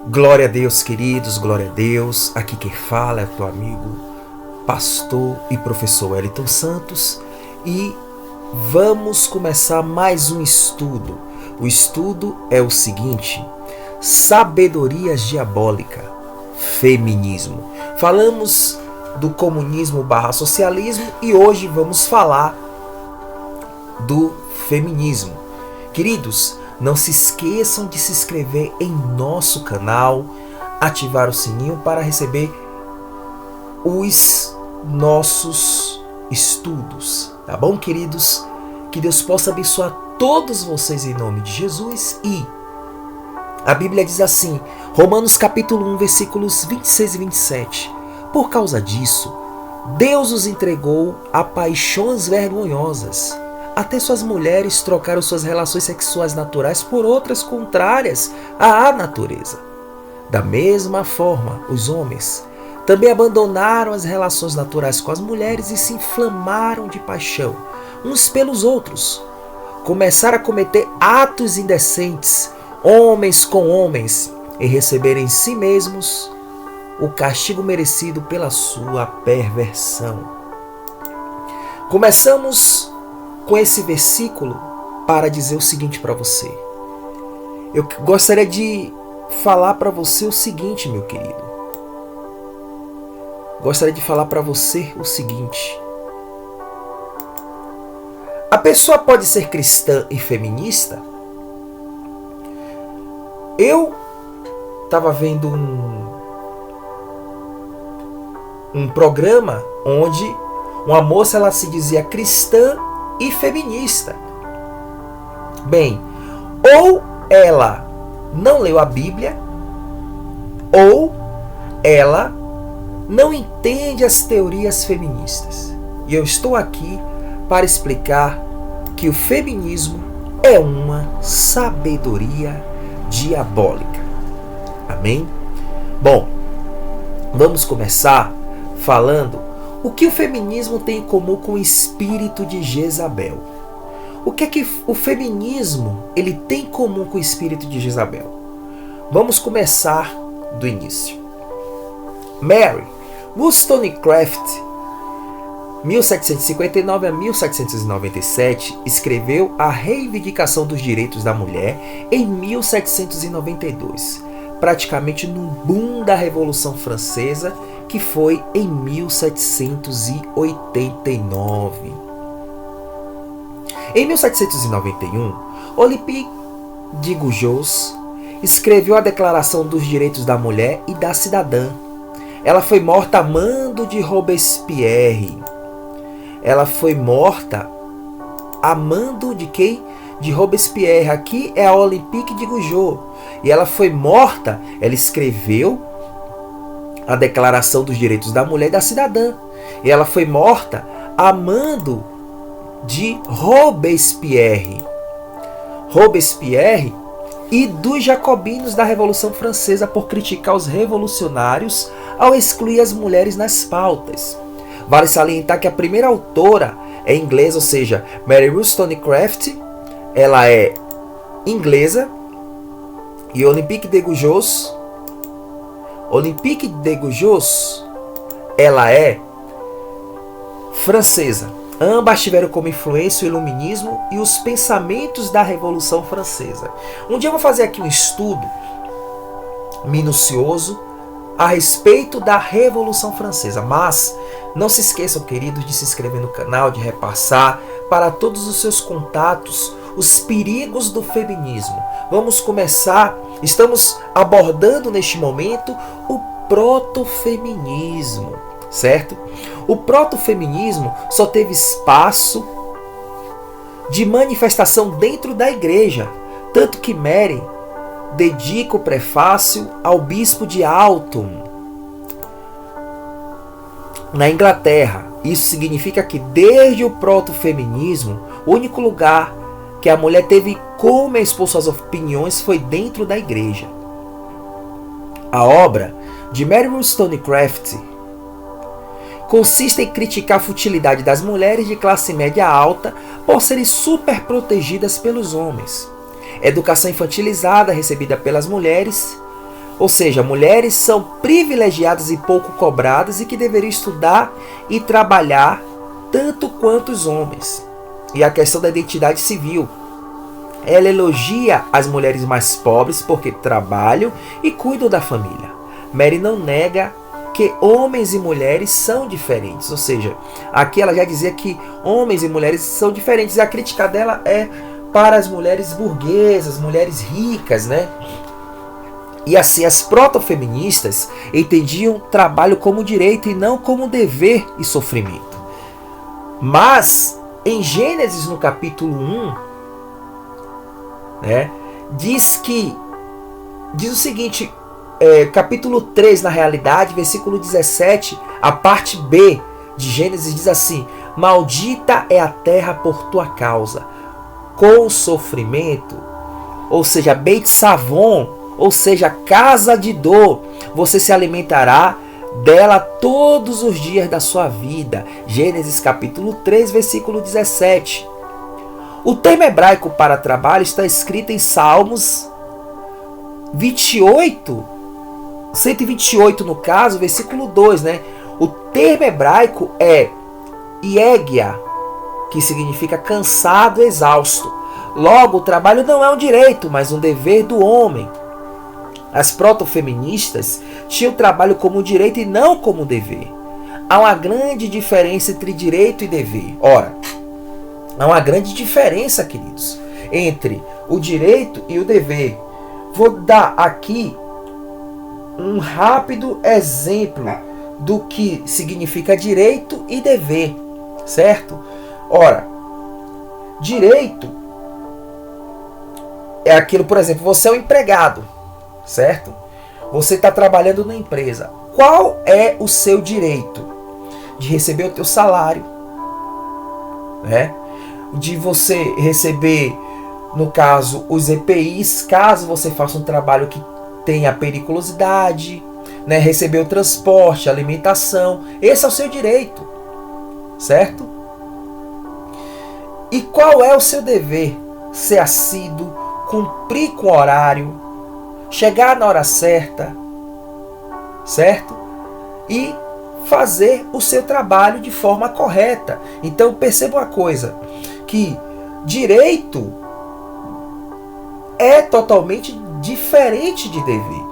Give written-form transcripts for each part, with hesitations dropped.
Glória a Deus, queridos, glória a Deus. Aqui quem fala é teu amigo, pastor e professor Wellington Santos. E vamos começar mais um estudo. O estudo é o seguinte: sabedoria diabólica, feminismo. Falamos do comunismo / socialismo e hoje vamos falar do feminismo. Queridos, não se esqueçam de se inscrever em nosso canal, ativar o sininho para receber os nossos estudos. Tá bom, queridos? Que Deus possa abençoar todos vocês em nome de Jesus. E a Bíblia diz assim, Romanos capítulo 1, versículos 26 e 27. Por causa disso, Deus os entregou a paixões vergonhosas. Até suas mulheres trocaram suas relações sexuais naturais por outras contrárias à natureza. Da mesma forma, os homens também abandonaram as relações naturais com as mulheres e se inflamaram de paixão uns pelos outros. Começaram a cometer atos indecentes, homens com homens, e receberem em si mesmos o castigo merecido pela sua perversão. Começamos com esse versículo para dizer o seguinte para você. Eu gostaria de falar para você o seguinte, meu querido. Gostaria de falar para você o seguinte. A pessoa pode ser cristã e feminista? Eu estava vendo um programa onde uma moça ela se dizia cristã e feminista. Bem, ou ela não leu a Bíblia, ou ela não entende as teorias feministas. E eu estou aqui para explicar que o feminismo é uma sabedoria diabólica. Amém? Bom, vamos começar falando o que o feminismo tem em comum com o espírito de Jezabel. O que é que o feminismo ele tem em comum com o espírito de Jezabel? Vamos começar do início. Mary Wollstonecraft, 1759 a 1797, escreveu A Reivindicação dos Direitos da Mulher em 1792, praticamente no boom da Revolução Francesa, que foi em 1789. Em 1791, Olympe de Gouges escreveu a Declaração dos Direitos da Mulher e da Cidadã. Ela foi morta a mando de Robespierre. Ela foi morta a mando de quem? De Robespierre. Aqui é a Olympe de Gouges. E ela foi morta, ela escreveu a Declaração dos Direitos da Mulher e da Cidadã. E ela foi morta a mando de Robespierre. Robespierre e dos jacobinos da Revolução Francesa por criticar os revolucionários ao excluir as mulheres nas pautas. Vale salientar que a primeira autora é inglesa, ou seja, Mary Wollstonecraft, ela é inglesa, e Olympe de Gouges, ela é francesa. Ambas tiveram como influência o iluminismo e os pensamentos da Revolução Francesa. Um dia eu vou fazer aqui um estudo minucioso a respeito da Revolução Francesa. Mas não se esqueçam, queridos, de se inscrever no canal, de repassar para todos os seus contatos os perigos do feminismo. Vamos começar, estamos abordando neste momento o protofeminismo, certo? O protofeminismo só teve espaço de manifestação dentro da igreja, tanto que Mary dedica o prefácio ao bispo de Alton, na Inglaterra. Isso significa que desde o protofeminismo, o único lugar que a mulher teve como expor suas opiniões foi dentro da igreja. A obra de Mary Wollstonecraft consiste em criticar a futilidade das mulheres de classe média alta por serem super protegidas pelos homens. Educação infantilizada recebida pelas mulheres Ou seja, mulheres são privilegiadas e pouco cobradas e que deveriam estudar e trabalhar tanto quanto os homens. E a questão da identidade civil. Ela elogia as mulheres mais pobres porque trabalham e cuidam da família. Mary não nega que homens e mulheres são diferentes. Ou seja, aqui ela já dizia que homens e mulheres são diferentes. E a crítica dela é para as mulheres burguesas, mulheres ricas, né? E assim, as protofeministas entendiam trabalho como direito e não como dever e sofrimento. Mas, em Gênesis, no capítulo 1, né, diz o seguinte, capítulo 3, na realidade, versículo 17, a parte B de Gênesis diz assim: maldita é a terra por tua causa, com sofrimento, ou seja, Beit Savon, ou seja, casa de dor, você se alimentará dela todos os dias da sua vida. Gênesis capítulo 3, versículo 17. O termo hebraico para trabalho está escrito em Salmos 128 no caso, versículo 2, né? O termo hebraico é iegia, que significa cansado, exausto. Logo, o trabalho não é um direito, mas um dever do homem. As protofeministas tinham o trabalho como direito e não como dever. Há uma grande diferença entre direito e dever. Ora, há uma grande diferença, queridos, entre o direito e o dever. Vou dar aqui um rápido exemplo do que significa direito e dever, certo? Ora, direito é aquilo, por exemplo, você é um empregado, certo? Você está trabalhando na empresa. Qual é o seu direito? De receber o teu salário, né? De você receber, no caso, os EPIs, caso você faça um trabalho que tenha periculosidade, né? Receber o transporte, a alimentação. Esse é o seu direito, certo? E qual é o seu dever? Ser assíduo, cumprir com o horário, chegar na hora certa, certo? E fazer o seu trabalho de forma correta. Então perceba uma coisa, que direito é totalmente diferente de dever.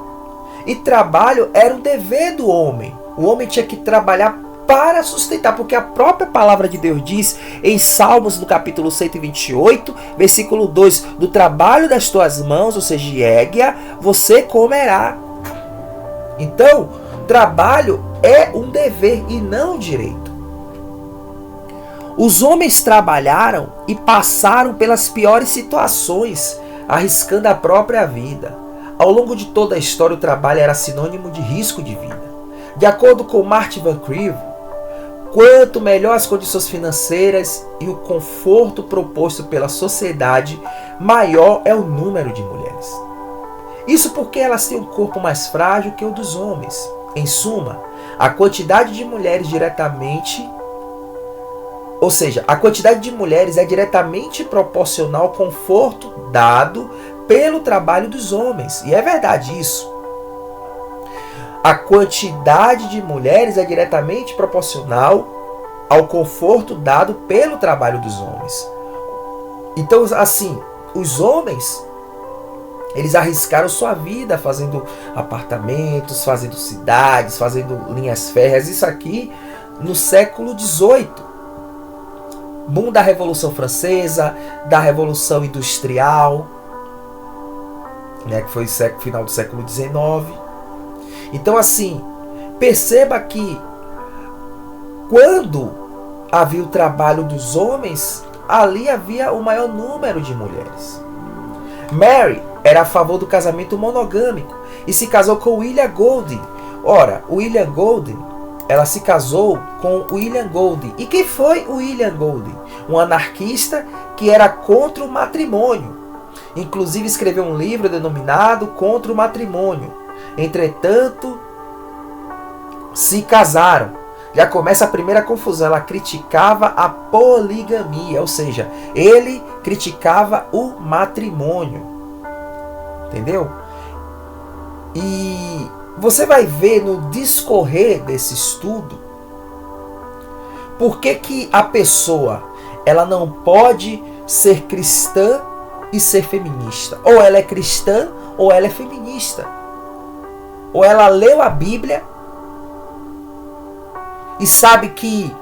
E trabalho era um dever do homem. O homem tinha que trabalhar para sustentar, porque a própria palavra de Deus diz em Salmos, no capítulo 128, versículo 2, do trabalho das tuas mãos, ou seja, iegia, você comerá. Então, trabalho é um dever e não um direito. Os homens trabalharam e passaram pelas piores situações, arriscando a própria vida. Ao longo de toda a história, o trabalho era sinônimo de risco de vida. De acordo com Martin Van Creve, quanto melhor as condições financeiras e o conforto proposto pela sociedade, maior é o número de mulheres. Isso porque elas têm um corpo mais frágil que o dos homens. Em suma, a quantidade de mulheres a quantidade de mulheres é diretamente proporcional ao conforto dado pelo trabalho dos homens. E é verdade isso. A quantidade de mulheres é diretamente proporcional ao conforto dado pelo trabalho dos homens. Então, assim, os homens, eles arriscaram sua vida fazendo apartamentos, fazendo cidades, fazendo linhas férreas. Isso aqui no século XVIII. Boom da Revolução Francesa, da Revolução Industrial, né, que foi o final do século XIX. Então, assim, perceba que quando havia o trabalho dos homens, ali havia o maior número de mulheres. Mary era a favor do casamento monogâmico e se casou com William Golding. Ora, William Golding, ela se casou com William Golding. E quem foi o William Golding? Um anarquista que era contra o matrimônio. Inclusive escreveu um livro denominado Contra o Matrimônio. Entretanto, se casaram. Já começa a primeira confusão. Ela criticava a poligamia, ou seja, ele criticava o matrimônio. Entendeu? E você vai ver no discorrer desse estudo por que a pessoa ela não pode ser cristã e ser feminista. Ou ela é cristã ou ela é feminista. Ou ela leu a Bíblia e sabe que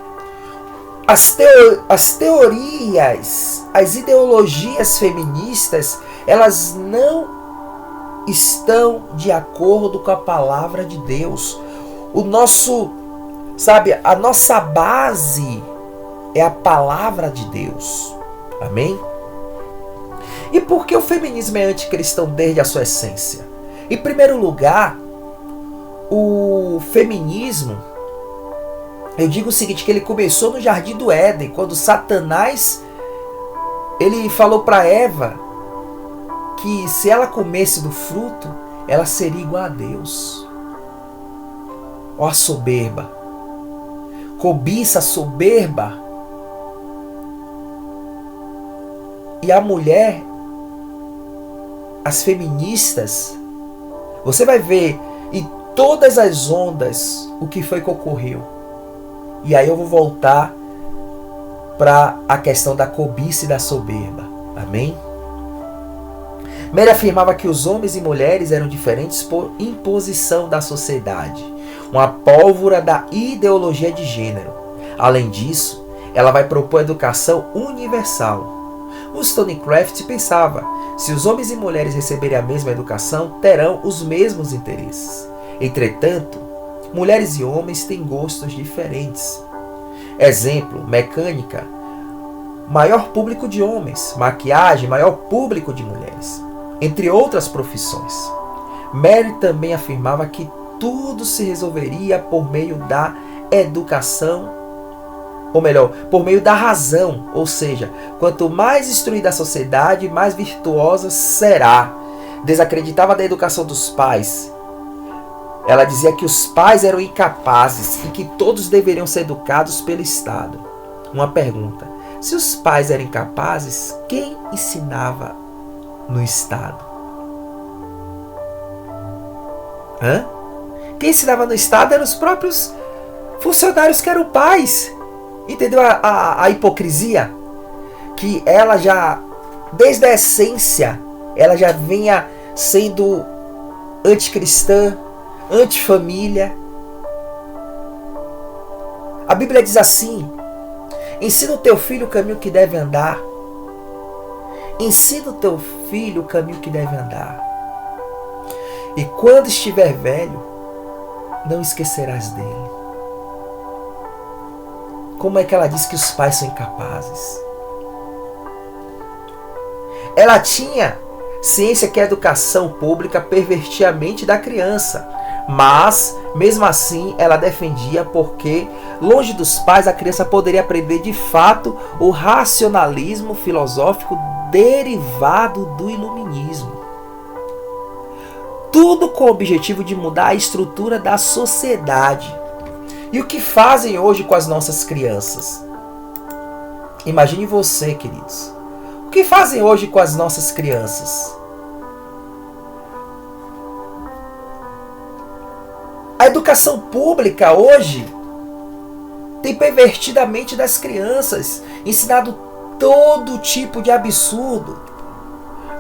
as teorias, as ideologias feministas, elas não estão de acordo com a palavra de Deus. A nossa base é a palavra de Deus. Amém? E por que o feminismo é anticristão desde a sua essência? Em primeiro lugar, o feminismo, eu digo o seguinte, que ele começou no Jardim do Éden, quando Satanás ele falou para Eva que se ela comesse do fruto, ela seria igual a Deus. Ó a soberba, cobiça, soberba. E a mulher, as feministas, você vai ver em todas as ondas o que foi que ocorreu. E aí eu vou voltar para a questão da cobiça e da soberba. Amém? Mary afirmava que os homens e mulheres eram diferentes por imposição da sociedade, uma pólvora da ideologia de gênero. Além disso, ela vai propor educação universal. Wollstonecraft pensava: se os homens e mulheres receberem a mesma educação, terão os mesmos interesses. Entretanto, mulheres e homens têm gostos diferentes. Exemplo: mecânica, maior público de homens; maquiagem, maior público de mulheres, entre outras profissões. Mary também afirmava que tudo se resolveria por meio da educação, ou melhor, por meio da razão, ou seja, quanto mais instruída a sociedade, mais virtuosa será. Desacreditava da educação dos pais. Ela dizia que os pais eram incapazes e que todos deveriam ser educados pelo Estado. Uma pergunta: se os pais eram incapazes, quem ensinava no Estado? Quem ensinava no Estado eram os próprios funcionários que eram pais. Entendeu a hipocrisia? Que ela já, desde a essência, ela já vinha sendo anticristã, antifamília. A Bíblia diz assim: ensina o teu filho o caminho que deve andar. Ensina o teu filho o caminho que deve andar. E quando estiver velho, não esquecerás dele. Como é que ela diz que os pais são incapazes? Ela tinha ciência que a educação pública pervertia a mente da criança, mas, mesmo assim, ela defendia porque, longe dos pais, a criança poderia aprender de fato o racionalismo filosófico derivado do iluminismo. Tudo com o objetivo de mudar a estrutura da sociedade. E o que fazem hoje com as nossas crianças? Imagine você, queridos. O que fazem hoje com as nossas crianças? A educação pública hoje tem pervertido a mente das crianças, ensinado todo tipo de absurdo.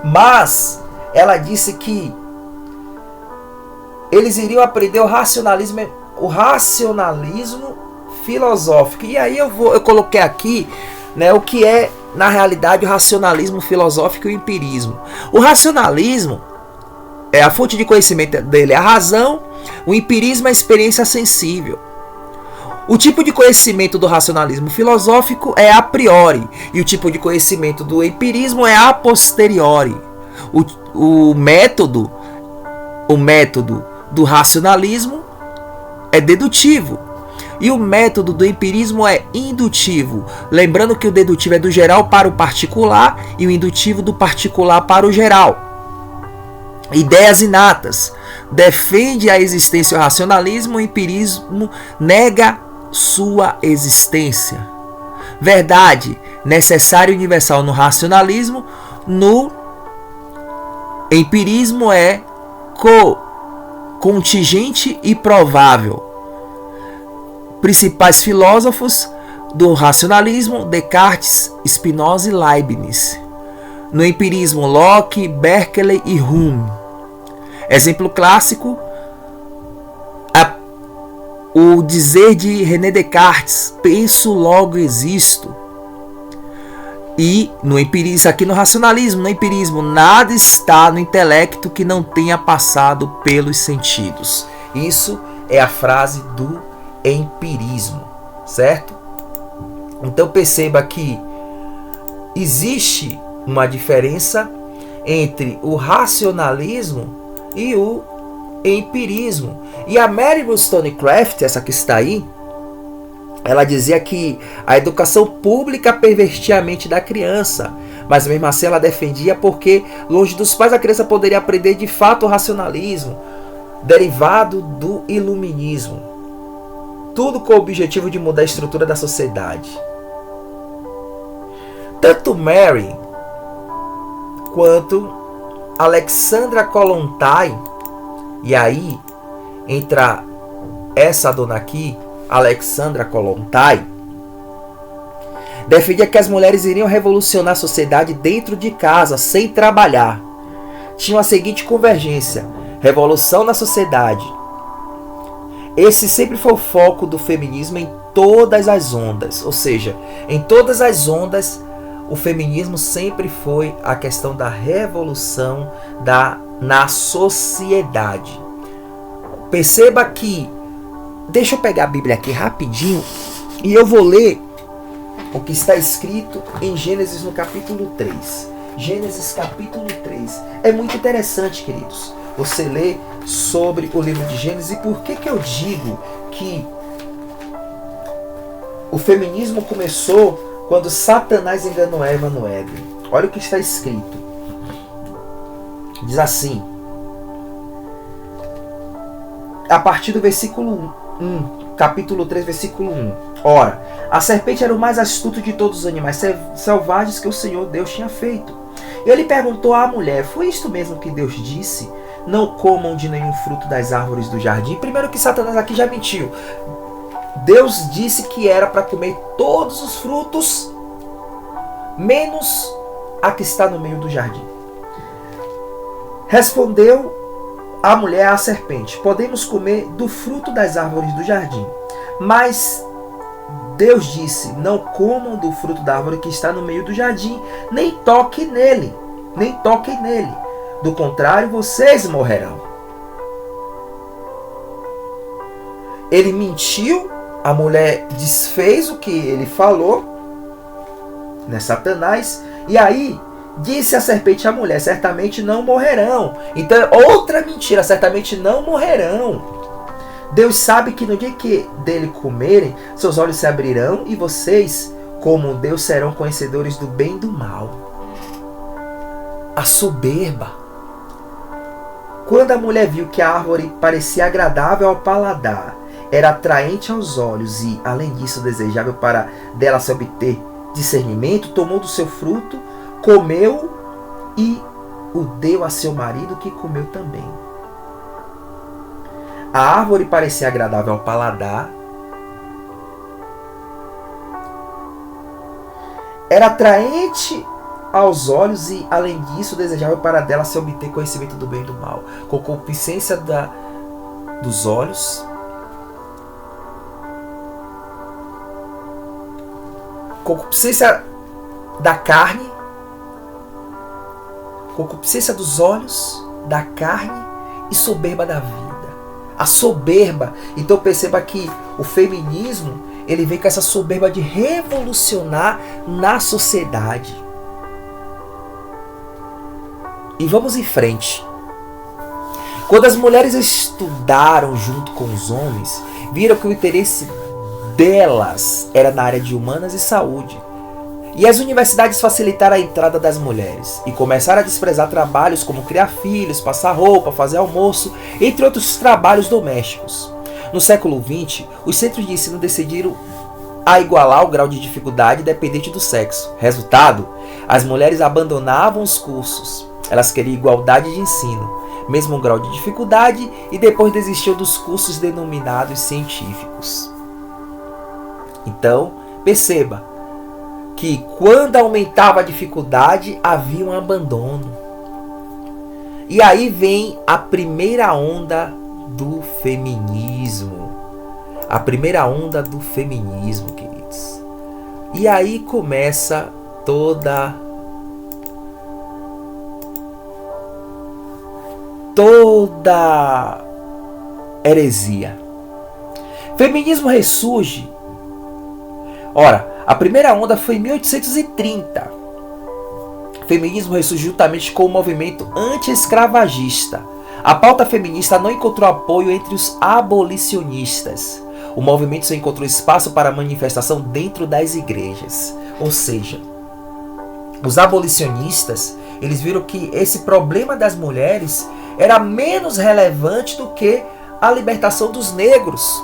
Mas ela disse que eles iriam aprender o racionalismo filosófico. E aí eu coloquei aqui, né, o que é na realidade o racionalismo filosófico e o empirismo. O racionalismo é a fonte de conhecimento dele, é a razão. O empirismo é a experiência sensível. O tipo de conhecimento do racionalismo filosófico é a priori, e o tipo de conhecimento do empirismo é a posteriori. O método do racionalismo é dedutivo e o método do empirismo é indutivo. Lembrando que o dedutivo é do geral para o particular e o indutivo do particular para o geral. Ideias inatas. Defende a existência do racionalismo, o empirismo nega sua existência. Verdade necessária e universal no racionalismo, no empirismo é contingente e provável. Principais filósofos do racionalismo: Descartes, Spinoza e Leibniz. No empirismo: Locke, Berkeley e Hume. Exemplo clássico: o dizer de René Descartes: penso, logo existo. E no empirismo, aqui no racionalismo, no empirismo: nada está no intelecto que não tenha passado pelos sentidos. Isso é a frase do empirismo, certo? Então perceba que existe uma diferença entre o racionalismo e o empirismo. E a Mary Wollstonecraft, essa que está aí, ela dizia que a educação pública pervertia a mente da criança, mas mesmo assim ela defendia porque longe dos pais a criança poderia aprender de fato o racionalismo, derivado do iluminismo. Tudo com o objetivo de mudar a estrutura da sociedade. Tanto Mary quanto Alexandra Kollontai, e aí entra essa dona aqui, Alexandra Kollontai, defendia que as mulheres iriam revolucionar a sociedade dentro de casa, sem trabalhar. Tinha a seguinte convergência: revolução na sociedade. Esse sempre foi o foco do feminismo em todas as ondas, ou seja, em todas as ondas o feminismo sempre foi a questão da revolução na sociedade. Perceba que, deixa eu pegar a Bíblia aqui rapidinho e eu vou ler o que está escrito em Gênesis no capítulo 3. Gênesis capítulo 3. É muito interessante, queridos, você lê sobre o livro de Gênesis. E por que eu digo que o feminismo começou quando Satanás enganou Eva no Éden? Olha o que está escrito. Diz assim, a partir do versículo 1, capítulo 3, versículo 1. Ora, a serpente era o mais astuto de todos os animais selvagens que o Senhor Deus tinha feito. Ele perguntou à mulher: foi isto mesmo que Deus disse? Não comam de nenhum fruto das árvores do jardim. Primeiro que Satanás aqui já mentiu. Deus disse que era para comer todos os frutos, menos a que está no meio do jardim. Respondeu a mulher à serpente: podemos comer do fruto das árvores do jardim. Mas Deus disse: não comam do fruto da árvore que está no meio do jardim, nem toquem nele, nem toquem nele. Do contrário, vocês morrerão. Ele mentiu, a mulher desfez o que ele falou, né, Satanás, e aí disse a serpente à mulher: certamente não morrerão. Então, outra mentira: certamente não morrerão. Deus sabe que no dia que dele comerem, seus olhos se abrirão e vocês, como Deus, serão conhecedores do bem e do mal. A soberba. Quando a mulher viu que a árvore parecia agradável ao paladar, era atraente aos olhos e, além disso, desejável para dela se obter discernimento, tomou do seu fruto, comeu e o deu a seu marido, que comeu também. A árvore parecia agradável ao paladar, era atraente aos olhos e, além disso, desejável para dela se obter conhecimento do bem e do mal. Concupiscência dos olhos, concupiscência da carne, concupiscência dos olhos, da carne e soberba da vida. A soberba. Então perceba que o feminismo, ele vem com essa soberba de revolucionar na sociedade. E vamos em frente. Quando as mulheres estudaram junto com os homens, viram que o interesse delas era na área de humanas e saúde. E as universidades facilitaram a entrada das mulheres e começaram a desprezar trabalhos como criar filhos, passar roupa, fazer almoço, entre outros trabalhos domésticos. No século XX, os centros de ensino decidiram a igualar o grau de dificuldade dependente do sexo. Resultado, as mulheres abandonavam os cursos. Elas queriam igualdade de ensino. mesmo grau de dificuldade, e depois desistiu dos cursos denominados científicos. Então, perceba que quando aumentava a dificuldade, havia um abandono. E aí vem a primeira onda do feminismo. A primeira onda do feminismo, queridos. E aí começa toda heresia. Feminismo ressurge. Ora, a primeira onda foi em 1830. Feminismo ressurge juntamente com o movimento anti-escravagista. A pauta feminista não encontrou apoio entre os abolicionistas. O movimento só encontrou espaço para manifestação dentro das igrejas. Ou seja, os abolicionistas, eles viram que esse problema das mulheres era menos relevante do que a libertação dos negros.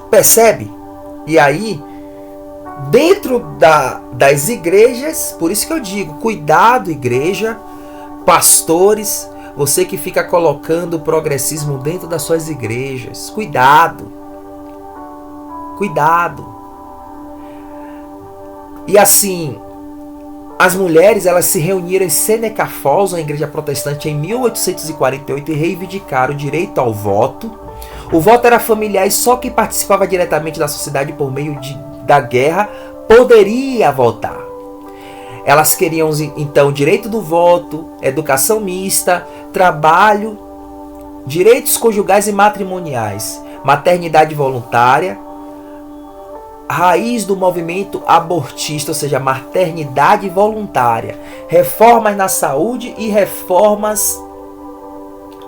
Percebe? E aí, dentro das igrejas, por isso que eu digo, cuidado, igreja, pastores, você que fica colocando o progressismo dentro das suas igrejas, cuidado. Cuidado. E assim, as mulheres, elas se reuniram em Seneca Falls, uma igreja protestante, em 1848 e reivindicaram o direito ao voto. O voto era familiar e só quem participava diretamente da sociedade por meio da guerra poderia votar. Elas queriam então direito do voto, educação mista, trabalho, direitos conjugais e matrimoniais, maternidade voluntária, raiz do movimento abortista, ou seja, maternidade voluntária, reformas na saúde e reformas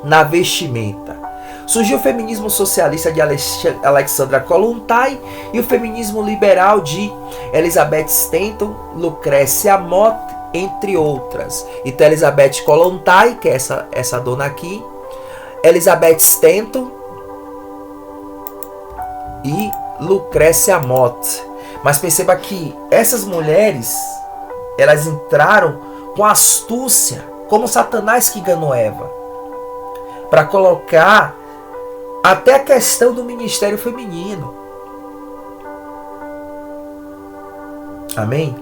na vestimenta. Surgiu o feminismo socialista de Alexandra Kollontai e o feminismo liberal de Elizabeth Stanton, Lucrecia Mott, entre outras. Então, Elizabeth Kollontai, que é essa dona aqui, Elizabeth Stanton e Lucrecia Mott. Mas perceba que essas mulheres, elas entraram com astúcia, como Satanás que enganou Eva, para colocar até a questão do ministério feminino. Amém?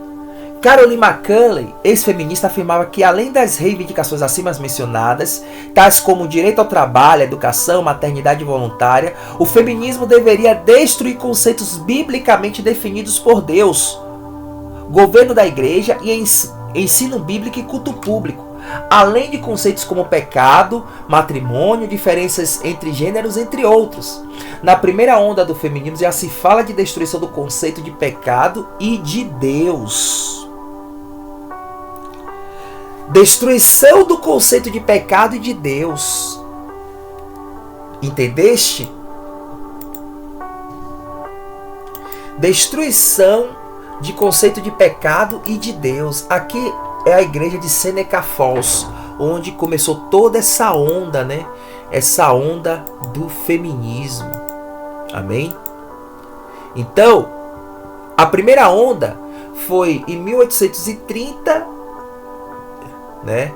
Caroline McCulley, ex-feminista, afirmava que além das reivindicações acima mencionadas, tais como o direito ao trabalho, educação, maternidade voluntária, o feminismo deveria destruir conceitos biblicamente definidos por Deus, governo da igreja e ensino bíblico e culto público, além de conceitos como pecado, matrimônio, diferenças entre gêneros, entre outros. Na primeira onda do feminismo já se fala de destruição do conceito de pecado e de Deus. Destruição do conceito de pecado e de Deus. Entendeste? Destruição de conceito de pecado e de Deus. Aqui é a igreja de Seneca Falls, onde começou toda essa onda, né? Essa onda do feminismo. Amém? Então, a primeira onda foi em 1830, né?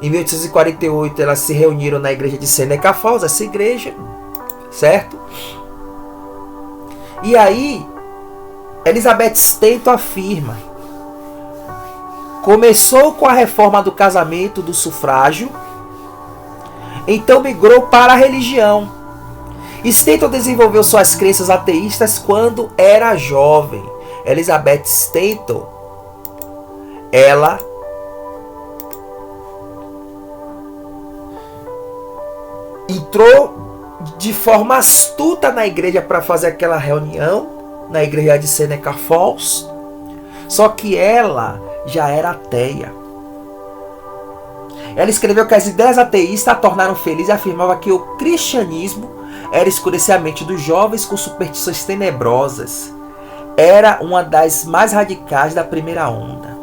Em 1848 elas se reuniram na igreja de Seneca Falls, essa igreja, certo? E aí, Elizabeth Stanton afirma: começou com a reforma do casamento, do sufrágio, então migrou para a religião. Stanton desenvolveu suas crenças ateístas quando era jovem. Elizabeth Stanton, ela entrou de forma astuta na igreja para fazer aquela reunião, na igreja de Seneca Falls, só que ela já era ateia. Ela escreveu que as ideias ateístas a tornaram feliz e afirmava que o cristianismo era escurecer a mente dos jovens com superstições tenebrosas. Era uma das mais radicais da primeira onda.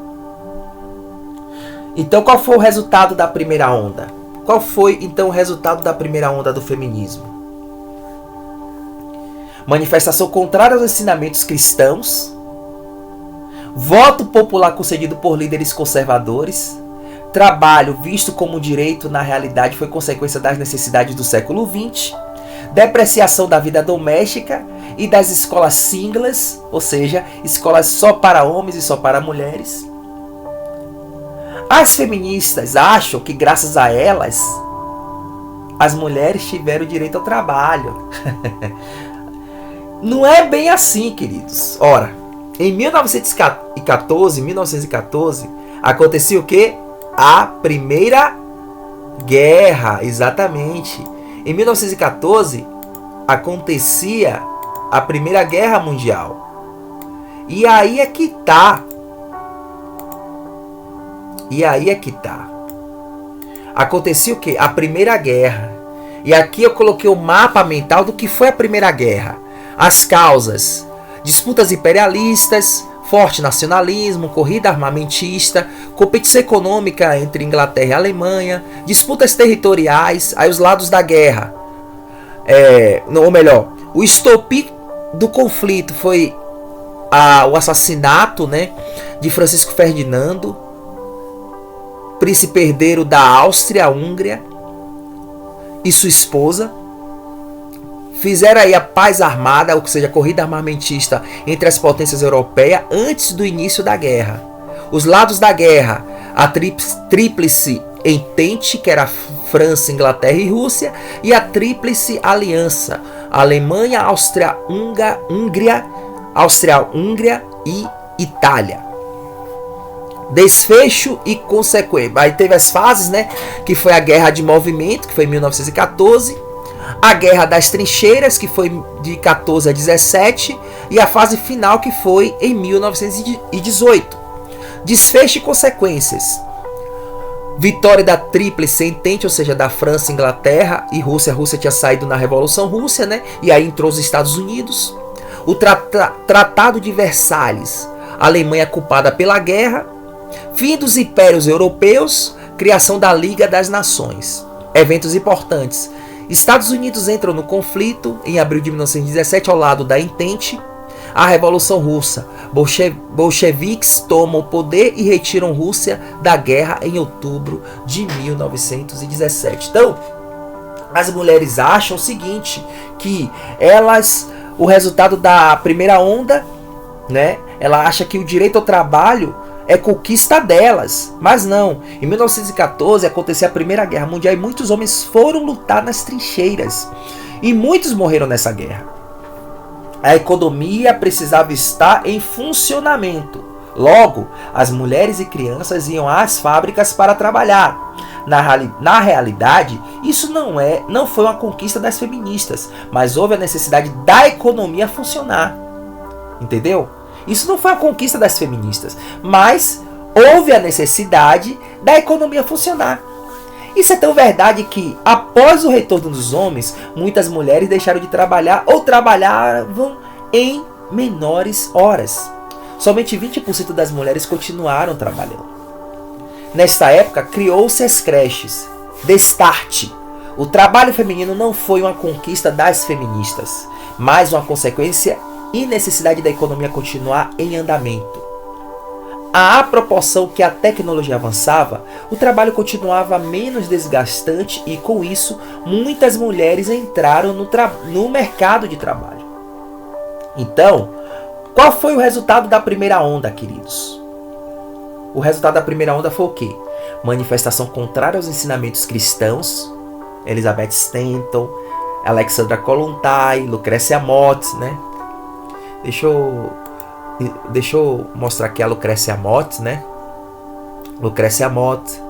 Então, qual foi o resultado da primeira onda? Qual foi, então, o resultado da primeira onda do feminismo? Manifestação contrária aos ensinamentos cristãos, voto popular concedido por líderes conservadores, trabalho visto como direito, na realidade, foi consequência das necessidades do século XX, depreciação da vida doméstica e das escolas singlas, ou seja, escolas só para homens e só para mulheres. As feministas acham que graças a elas, as mulheres tiveram direito ao trabalho. Não é bem assim, queridos. Ora, em 1914, acontecia o quê? A Primeira Guerra, exatamente. Em 1914, acontecia a Primeira Guerra Mundial. E aí é que tá. Acontecia o quê? A Primeira Guerra. E aqui eu coloquei o mapa mental do que foi a Primeira Guerra. As causas: disputas imperialistas, forte nacionalismo, corrida armamentista, competição econômica entre Inglaterra e Alemanha, disputas territoriais, aí os lados da guerra. Ou melhor, o estopim do conflito foi o assassinato, né, de Francisco Ferdinando, príncipe herdeiro da Áustria-Hungria, e sua esposa. Fizeram aí a paz armada, ou seja, a corrida armamentista entre as potências europeias antes do início da guerra. Os lados da guerra: a tríplice entente, que era França, Inglaterra e Rússia, e a tríplice aliança: Alemanha, Áustria-Hungria e Itália. Desfecho e consequência. Aí teve as fases, né? Que foi a Guerra de Movimento, que foi em 1914. A Guerra das Trincheiras, que foi de 14 a 17. E a fase final, que foi em 1918. Desfecho e consequências: vitória da Tríplice Entente, ou seja, da França, Inglaterra e Rússia. A Rússia tinha saído na Revolução Russa, né? E aí entrou os Estados Unidos. O Tratado de Versalhes: a Alemanha culpada pela guerra. Fim dos impérios europeus. Criação da Liga das Nações. Eventos importantes: Estados Unidos entram no conflito em abril de 1917 ao lado da Entente. A Revolução Russa: bolcheviques tomam o poder e retiram Rússia da guerra em outubro de 1917. Então, as mulheres acham o seguinte, que o resultado da primeira onda, né? Ela acha que o direito ao trabalho é conquista delas, mas não. Em 1914 aconteceu a Primeira Guerra Mundial e muitos homens foram lutar nas trincheiras e muitos morreram nessa guerra. A economia precisava estar em funcionamento. Logo, as mulheres e crianças iam às fábricas para trabalhar. Na realidade, isso não foi uma conquista das feministas, mas houve a necessidade da economia funcionar. Entendeu? Isso não foi a conquista das feministas, mas houve a necessidade da economia funcionar. Isso é tão verdade que, após o retorno dos homens, muitas mulheres deixaram de trabalhar ou trabalhavam em menores horas. Somente 20% das mulheres continuaram trabalhando. Nesta época, criou-se as creches. Destarte: o trabalho feminino não foi uma conquista das feministas, mas uma consequência e necessidade da economia continuar em andamento. À proporção que a tecnologia avançava, o trabalho continuava menos desgastante e, com isso, muitas mulheres entraram no mercado de trabalho. Então, qual foi o resultado da primeira onda, queridos? O resultado da primeira onda foi o quê? Manifestação contrária aos ensinamentos cristãos. Elizabeth Stanton, Alexandra Kollontai, Lucrécia Mott, né? Deixa eu mostrar aqui a Lucrécia Mott, né? Lucrécia Mott.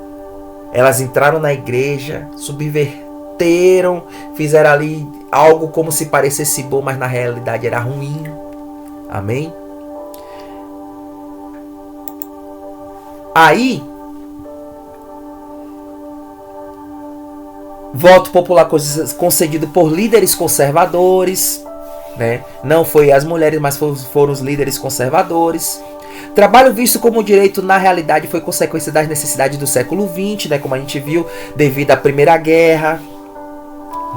Elas entraram na igreja, subverteram, fizeram ali algo como se parecesse bom, mas na realidade era ruim. Amém? Aí, voto popular concedido por líderes conservadores, né? Não foi as mulheres, mas foram os líderes conservadores. Trabalho visto como direito, na realidade, foi consequência das necessidades do século XX, né? Como a gente viu, devido à Primeira Guerra,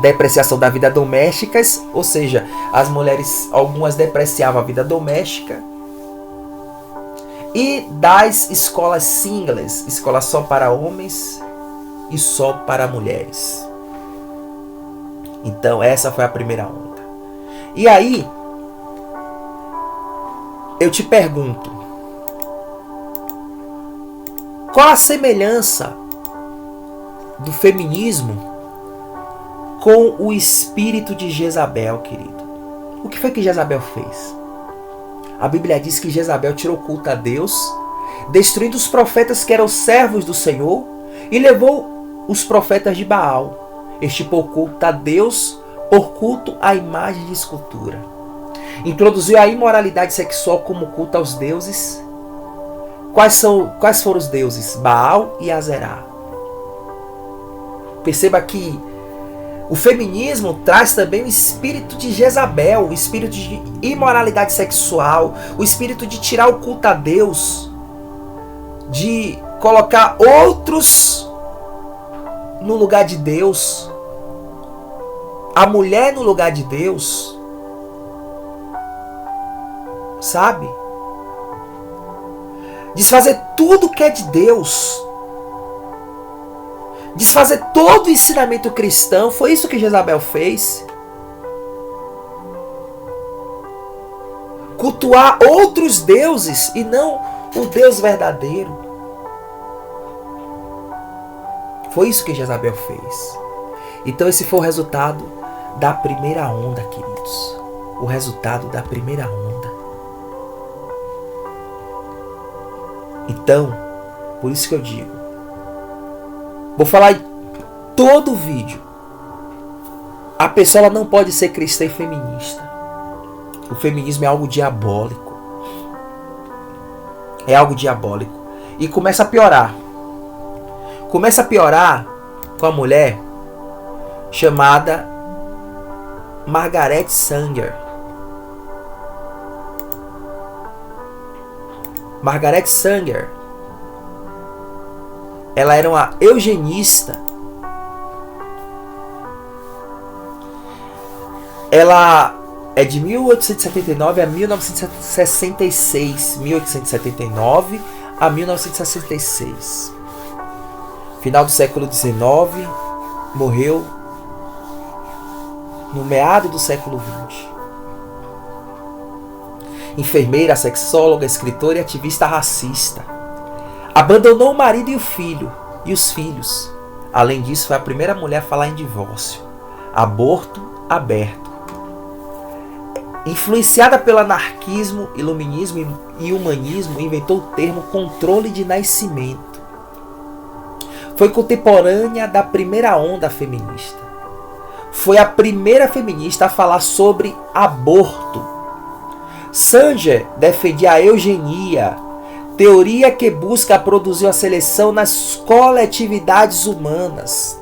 depreciação da vida doméstica, ou seja, as mulheres, algumas depreciavam a vida doméstica. e das escolas singles, escola só para homens e só para mulheres. Então essa foi a primeira onda. E aí, eu te pergunto, qual a semelhança do feminismo com o espírito de Jezabel, querido? O que foi que Jezabel fez? A Bíblia diz que Jezabel tirou culto a Deus, destruindo os profetas que eram servos do Senhor, e levou os profetas de Baal. Estipou culto a Deus por culto à imagem de escultura. Introduziu a imoralidade sexual como culto aos deuses. Quais foram os deuses? Baal e Azerá. Perceba que o feminismo traz também o espírito de Jezabel, o espírito de imoralidade sexual, o espírito de tirar o culto a Deus, de colocar outros no lugar de Deus, a mulher no lugar de Deus, sabe? Desfazer tudo que é de Deus, desfazer todo o ensinamento cristão. Foi isso que Jezabel fez. Cultuar outros deuses e não o Deus verdadeiro. Foi isso que Jezabel fez. Então esse foi o resultado da primeira onda, queridos. O resultado da primeira onda. Então, por isso que eu digo, vou falar em todo o vídeo, a pessoa ela não pode ser cristã e feminista. O feminismo é algo diabólico. É algo diabólico. E começa a piorar. Começa a piorar com a mulher chamada Margaret Sanger. Margaret Sanger, ela era uma eugenista. Ela é de 1879 a 1966. 1879 a 1966. Final do século XIX, morreu no meado do século XX. Enfermeira, sexóloga, escritora e ativista racista. Abandonou o marido e o filho, e os filhos. Além disso, foi a primeira mulher a falar em divórcio. Aborto aberto. Influenciada pelo anarquismo, iluminismo e humanismo, inventou o termo controle de nascimento. Foi contemporânea da primeira onda feminista. Foi a primeira feminista a falar sobre aborto. Sanger defendia a eugenia, teoria que busca produzir a seleção nas coletividades humanas.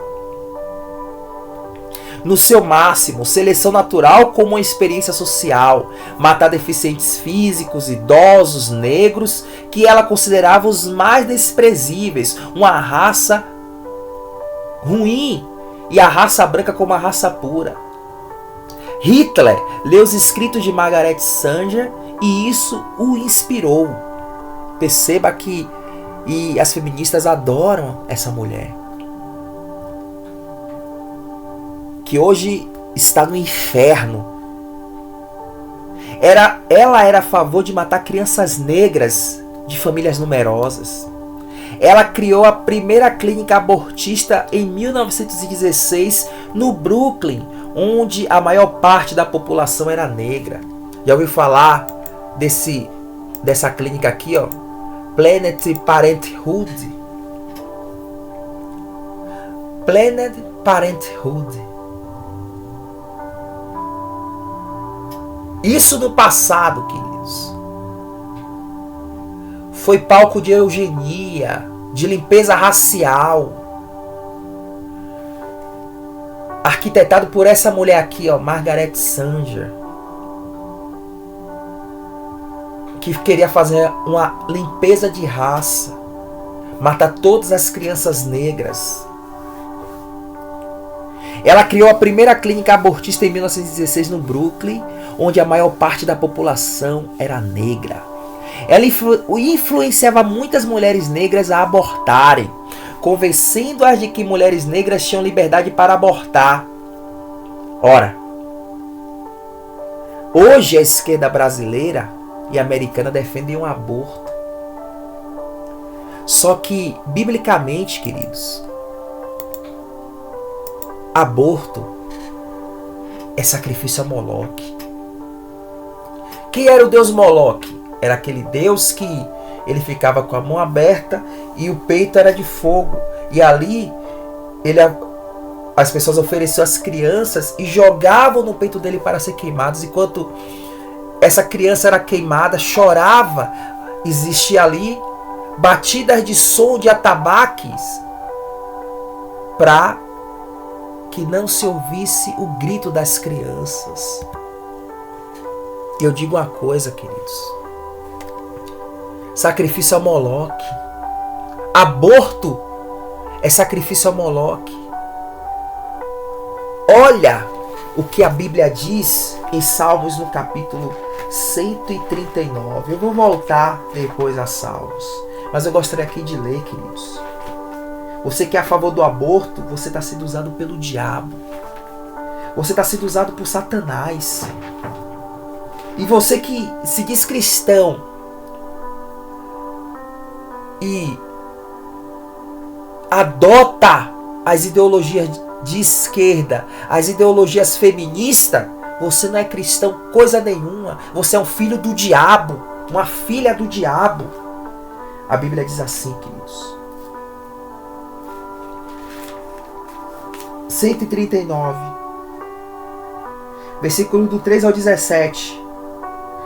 No seu máximo, seleção natural como uma experiência social, matar deficientes físicos, idosos, negros, que ela considerava os mais desprezíveis, uma raça ruim, e a raça branca como a raça pura. Hitler leu os escritos de Margaret Sanger e isso o inspirou. Perceba que as feministas adoram essa mulher, que hoje está no inferno. Ela era a favor de matar crianças negras de famílias numerosas. Ela criou a primeira clínica abortista em 1916 no Brooklyn, onde a maior parte da população era negra. Já ouviu falar dessa clínica aqui, ó? Planned Parenthood. Planned Parenthood. Isso no passado, queridos, foi palco de eugenia, de limpeza racial, arquitetado por essa mulher aqui, ó, Margaret Sanger, que queria fazer uma limpeza de raça, matar todas as crianças negras. Ela criou a primeira clínica abortista em 1916 no Brooklyn, onde a maior parte da população era negra. Ela influenciava muitas mulheres negras a abortarem, convencendo-as de que mulheres negras tinham liberdade para abortar. Ora, hoje a esquerda brasileira e americana defendem o aborto. Só que, biblicamente, queridos, aborto é sacrifício a Moloque. Quem era o deus Moloque? Era aquele deus que ele ficava com a mão aberta e o peito era de fogo. E ali as pessoas ofereciam as crianças e jogavam no peito dele para ser queimados. Enquanto essa criança era queimada, chorava, existia ali batidas de som de atabaques para que não se ouvisse o grito das crianças. E eu digo uma coisa, queridos. Sacrifício a Moloque. Aborto é sacrifício a Moloque. Olha o que a Bíblia diz em Salmos no capítulo 139. Eu vou voltar depois a Salmos, mas eu gostaria aqui de ler, queridos. Você que é a favor do aborto, você está sendo usado pelo diabo. Você está sendo usado por Satanás. E você que se diz cristão e adota as ideologias de esquerda, as ideologias feministas, você não é cristão coisa nenhuma. Você é um filho do diabo, uma filha do diabo. A Bíblia diz assim, queridos. 139, versículo do 3 ao 17.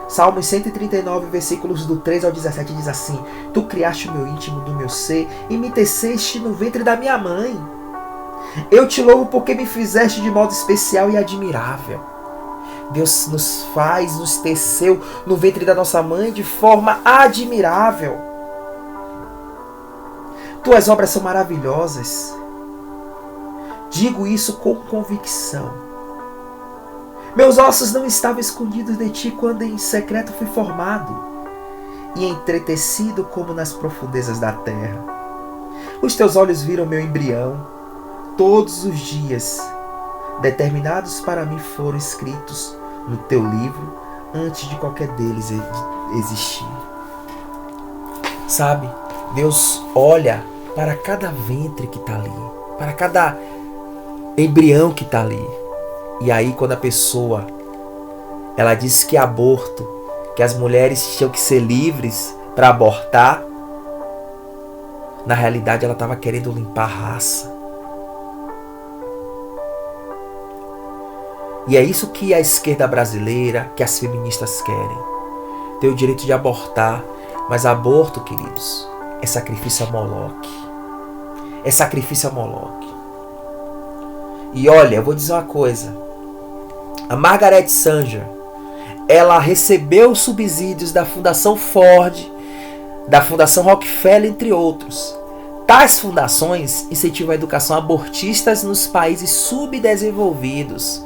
Salmos 139, versículos do 3 ao 17 diz assim: Tu criaste o meu íntimo do meu ser e me teceste no ventre da minha mãe. Eu te louvo porque me fizeste de modo especial e admirável. Deus nos teceu no ventre da nossa mãe de forma admirável. Tuas obras são maravilhosas. Digo isso com convicção. Meus ossos não estavam escondidos de ti quando em secreto fui formado e entretecido como nas profundezas da terra. Os teus olhos viram meu embrião. Todos os dias determinados para mim foram escritos no teu livro antes de qualquer deles existir. Sabe, Deus olha para cada ventre que está ali, para cada embrião que está ali. E aí quando a pessoa ela diz que aborto, que as mulheres tinham que ser livres para abortar, na realidade ela estava querendo limpar a raça. E é isso que a esquerda brasileira, que as feministas querem. Ter o direito de abortar. Mas aborto, queridos, é sacrifício a Moloque. É sacrifício a Moloque. E olha, eu vou dizer uma coisa. A Margaret Sanger, ela recebeu subsídios da Fundação Ford, da Fundação Rockefeller, entre outros. Tais fundações incentivam a educação abortistas nos países subdesenvolvidos.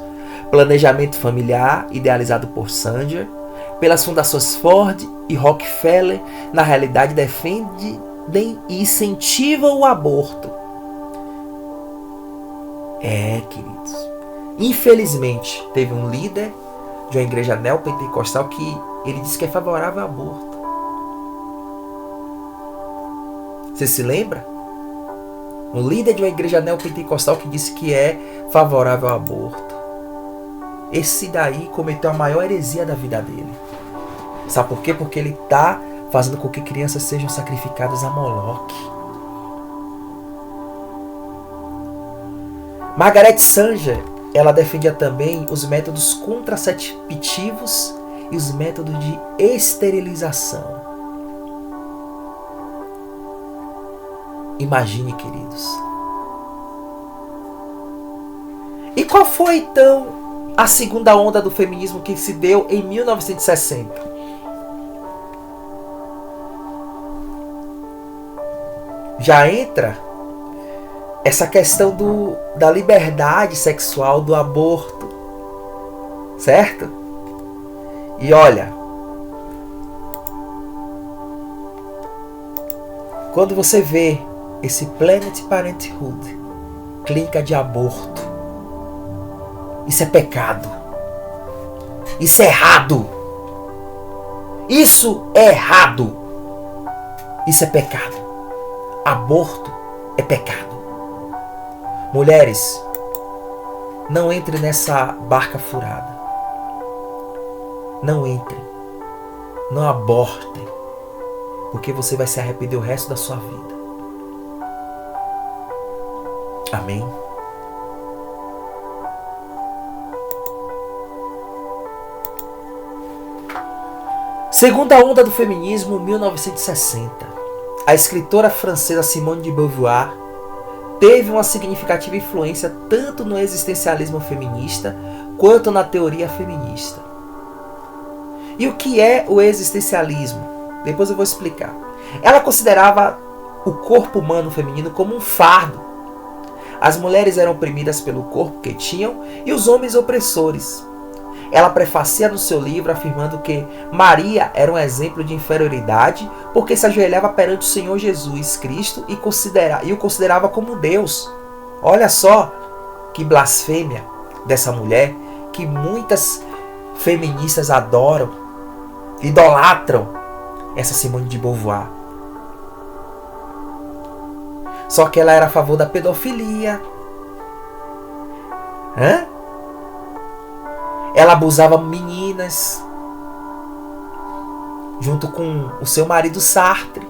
Planejamento familiar, idealizado por Sanger, pelas fundações Ford e Rockefeller, na realidade defendem e incentivam o aborto. Queridos. Infelizmente, teve um líder de uma igreja neopentecostal que ele disse que é favorável ao aborto. Você se lembra? Um líder de uma igreja neopentecostal que disse que é favorável ao aborto. Esse daí cometeu a maior heresia da vida dele. Sabe por quê? Porque ele está fazendo com que crianças sejam sacrificadas a Moloque. Margaret Sanger, ela defendia também os métodos contraceptivos e os métodos de esterilização. Imagine, queridos. E qual foi então a segunda onda do feminismo que se deu em 1960? Já entra essa questão da liberdade sexual, do aborto, certo? E olha, Quando você vê esse Planned Parenthood, clínica de aborto, isso é pecado. Isso é errado. Isso é errado. Isso é pecado. Aborto é pecado. Mulheres, não entre nessa barca furada. Não entre. Não abortem. Porque você vai se arrepender o resto da sua vida. Amém? Segunda onda do feminismo, 1960. A escritora francesa Simone de Beauvoir teve uma significativa influência tanto no existencialismo feminista quanto na teoria feminista. E o que é o existencialismo? Depois eu vou explicar. Ela considerava o corpo humano feminino como um fardo. As mulheres eram oprimidas pelo corpo que tinham e os homens opressores. Ela prefacia no seu livro afirmando que Maria era um exemplo de inferioridade porque se ajoelhava perante o Senhor Jesus Cristo e o considerava como Deus. Olha só que blasfêmia dessa mulher que muitas feministas adoram, idolatram essa Simone de Beauvoir. Só que ela era a favor da pedofilia. Ela abusava meninas junto com o seu marido Sartre.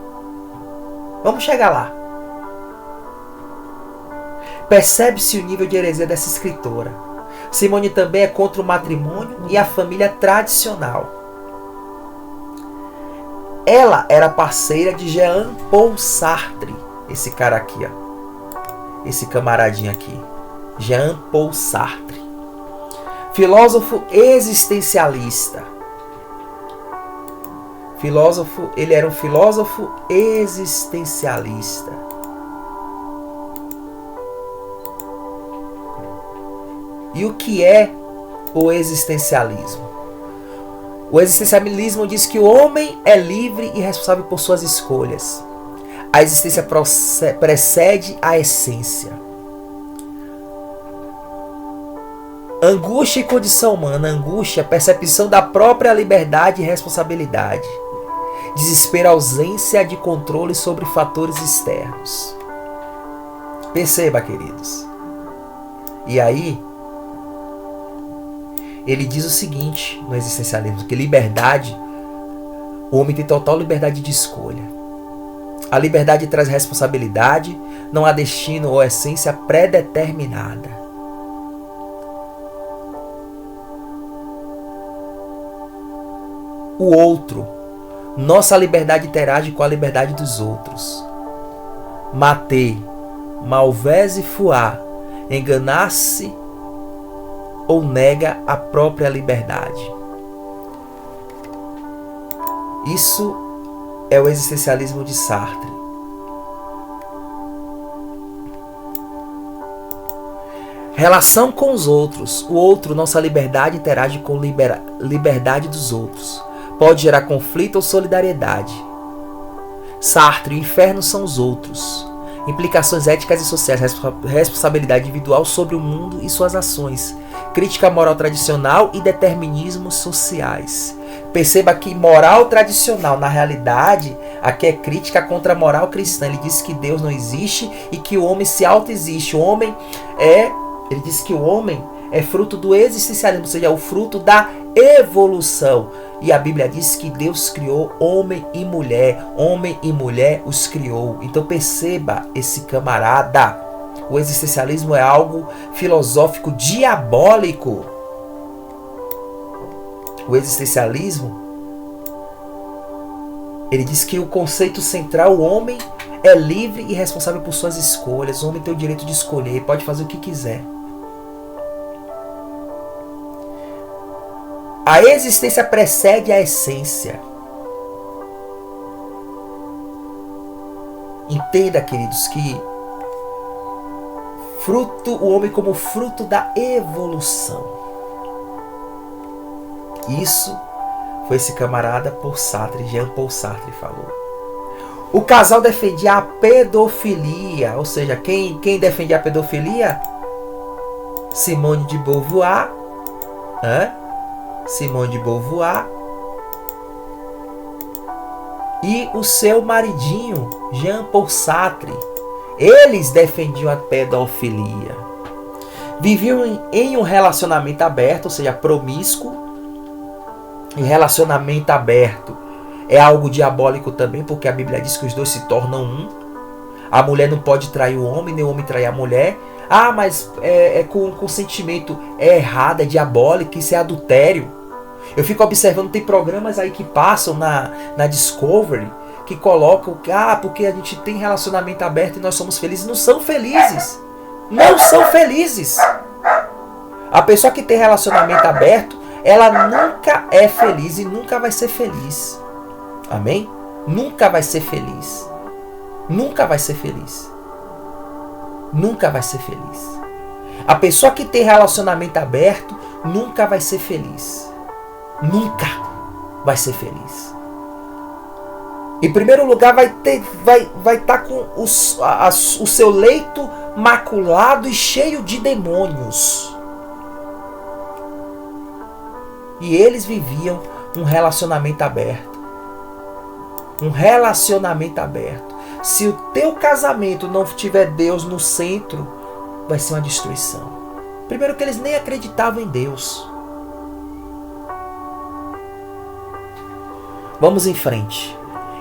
Vamos chegar lá. Percebe-se o nível de heresia dessa escritora. Simone também é contra o matrimônio e a família tradicional. Ela era parceira de Jean-Paul Sartre. Esse cara aqui, ó. Esse camaradinho aqui. Jean-Paul Sartre. Filósofo existencialista. Ele era um filósofo existencialista. E o que é o existencialismo? O existencialismo diz que o homem é livre e responsável por suas escolhas. A existência precede a essência. Angústia e condição humana. Angústia, percepção da própria liberdade e responsabilidade. Desespero, ausência de controle sobre fatores externos. Perceba, queridos. E aí, ele diz o seguinte no existencialismo, que liberdade, o homem tem total liberdade de escolha. A liberdade traz responsabilidade, não há destino ou essência pré-determinada. O outro. Nossa liberdade interage com a liberdade dos outros. Mater, malvese fuar, enganar-se ou nega a própria liberdade. Isso é o existencialismo de Sartre. Relação com os outros. O outro, nossa liberdade interage com liberdade dos outros. Pode gerar conflito ou solidariedade. Sartre, o inferno são os outros. Implicações éticas e sociais, responsabilidade individual sobre o mundo e suas ações. Crítica à moral tradicional e determinismos sociais. Perceba que moral tradicional, na realidade, aqui é crítica contra a moral cristã. Ele diz que Deus não existe e que o homem se autoexiste. Ele diz que o homem é fruto do existencialismo, ou seja, o fruto da evolução. E a Bíblia diz que Deus criou homem e mulher os criou. Então perceba esse camarada. O existencialismo é algo filosófico diabólico. O existencialismo, ele diz que o conceito central, o homem é livre e responsável por suas escolhas. O homem tem o direito de escolher, pode fazer o que quiser. A existência precede a essência. Entenda, queridos, que o homem como fruto da evolução. Isso foi esse camarada Jean-Paul Sartre falou. O casal defendia a pedofilia, ou seja, quem defendia a pedofilia? Simone de Beauvoir, Simone de Beauvoir e o seu maridinho, Jean-Paul Sartre. Eles defendiam a pedofilia. Viviam em um relacionamento aberto, ou seja, promíscuo. E relacionamento aberto é algo diabólico também, porque a Bíblia diz que os dois se tornam um. A mulher não pode trair o homem, nem o homem trair a mulher. Ah, mas com consentimento é errado, é diabólico, isso é adultério. Eu fico observando, tem programas aí que passam na Discovery, que colocam, porque a gente tem relacionamento aberto e nós somos felizes. Não são felizes. Não são felizes. A pessoa que tem relacionamento aberto, ela nunca é feliz e nunca vai ser feliz. Amém? Nunca vai ser feliz. Nunca vai ser feliz. Nunca vai ser feliz. A pessoa que tem relacionamento aberto nunca vai ser feliz. Nunca vai ser feliz. Em primeiro lugar, vai estar com o seu leito maculado e cheio de demônios. E eles viviam um relacionamento aberto. Um relacionamento aberto. Se o teu casamento não tiver Deus no centro, vai ser uma destruição. Primeiro que eles nem acreditavam em Deus. Vamos em frente.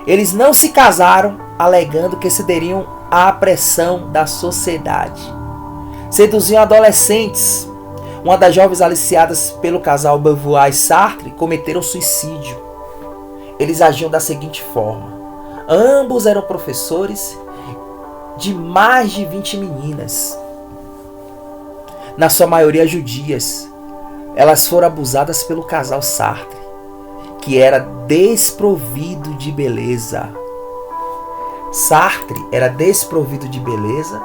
Eles não se casaram alegando que cederiam à pressão da sociedade. Seduziam adolescentes. Uma das jovens aliciadas pelo casal Beauvoir e Sartre cometeram suicídio. Eles agiam da seguinte forma. Ambos eram professores de mais de 20 meninas. Na sua maioria judias. Elas foram abusadas pelo casal Sartre, que era desprovido de beleza. Sartre era desprovido de beleza.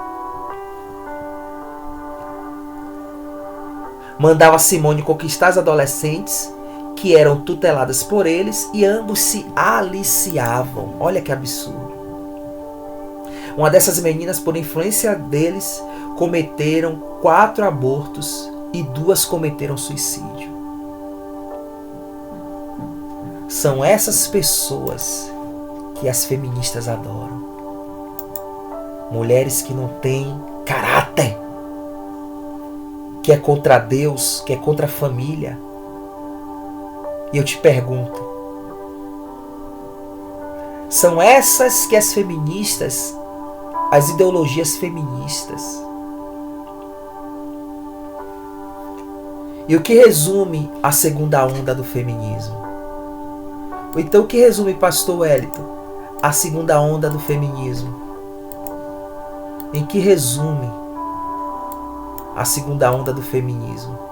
Mandava Simone conquistar as adolescentes que eram tuteladas por eles e ambos se aliciavam. Olha que absurdo. Uma dessas meninas, por influência deles, cometeram 4 abortos e 2 cometeram suicídio. São essas pessoas que as feministas adoram. Mulheres que não têm caráter, que é contra Deus, que é contra a família. E eu te pergunto, são essas que as feministas, as ideologias feministas. E o que resume a segunda onda do feminismo? Então o que resume, pastor Wellington, a segunda onda do feminismo? Em que resume a segunda onda do feminismo?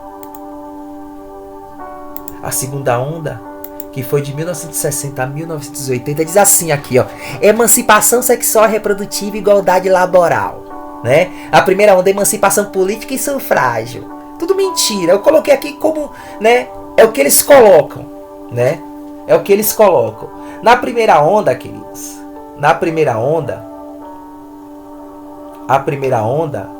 A segunda onda, que foi de 1960 a 1980, diz assim aqui, ó: emancipação sexual e reprodutiva e igualdade laboral, né? A primeira onda é emancipação política e sufrágio. Tudo mentira. Eu coloquei aqui como, né? É o que eles colocam, né? É o que eles colocam. Na primeira onda, queridos, na primeira onda, a primeira onda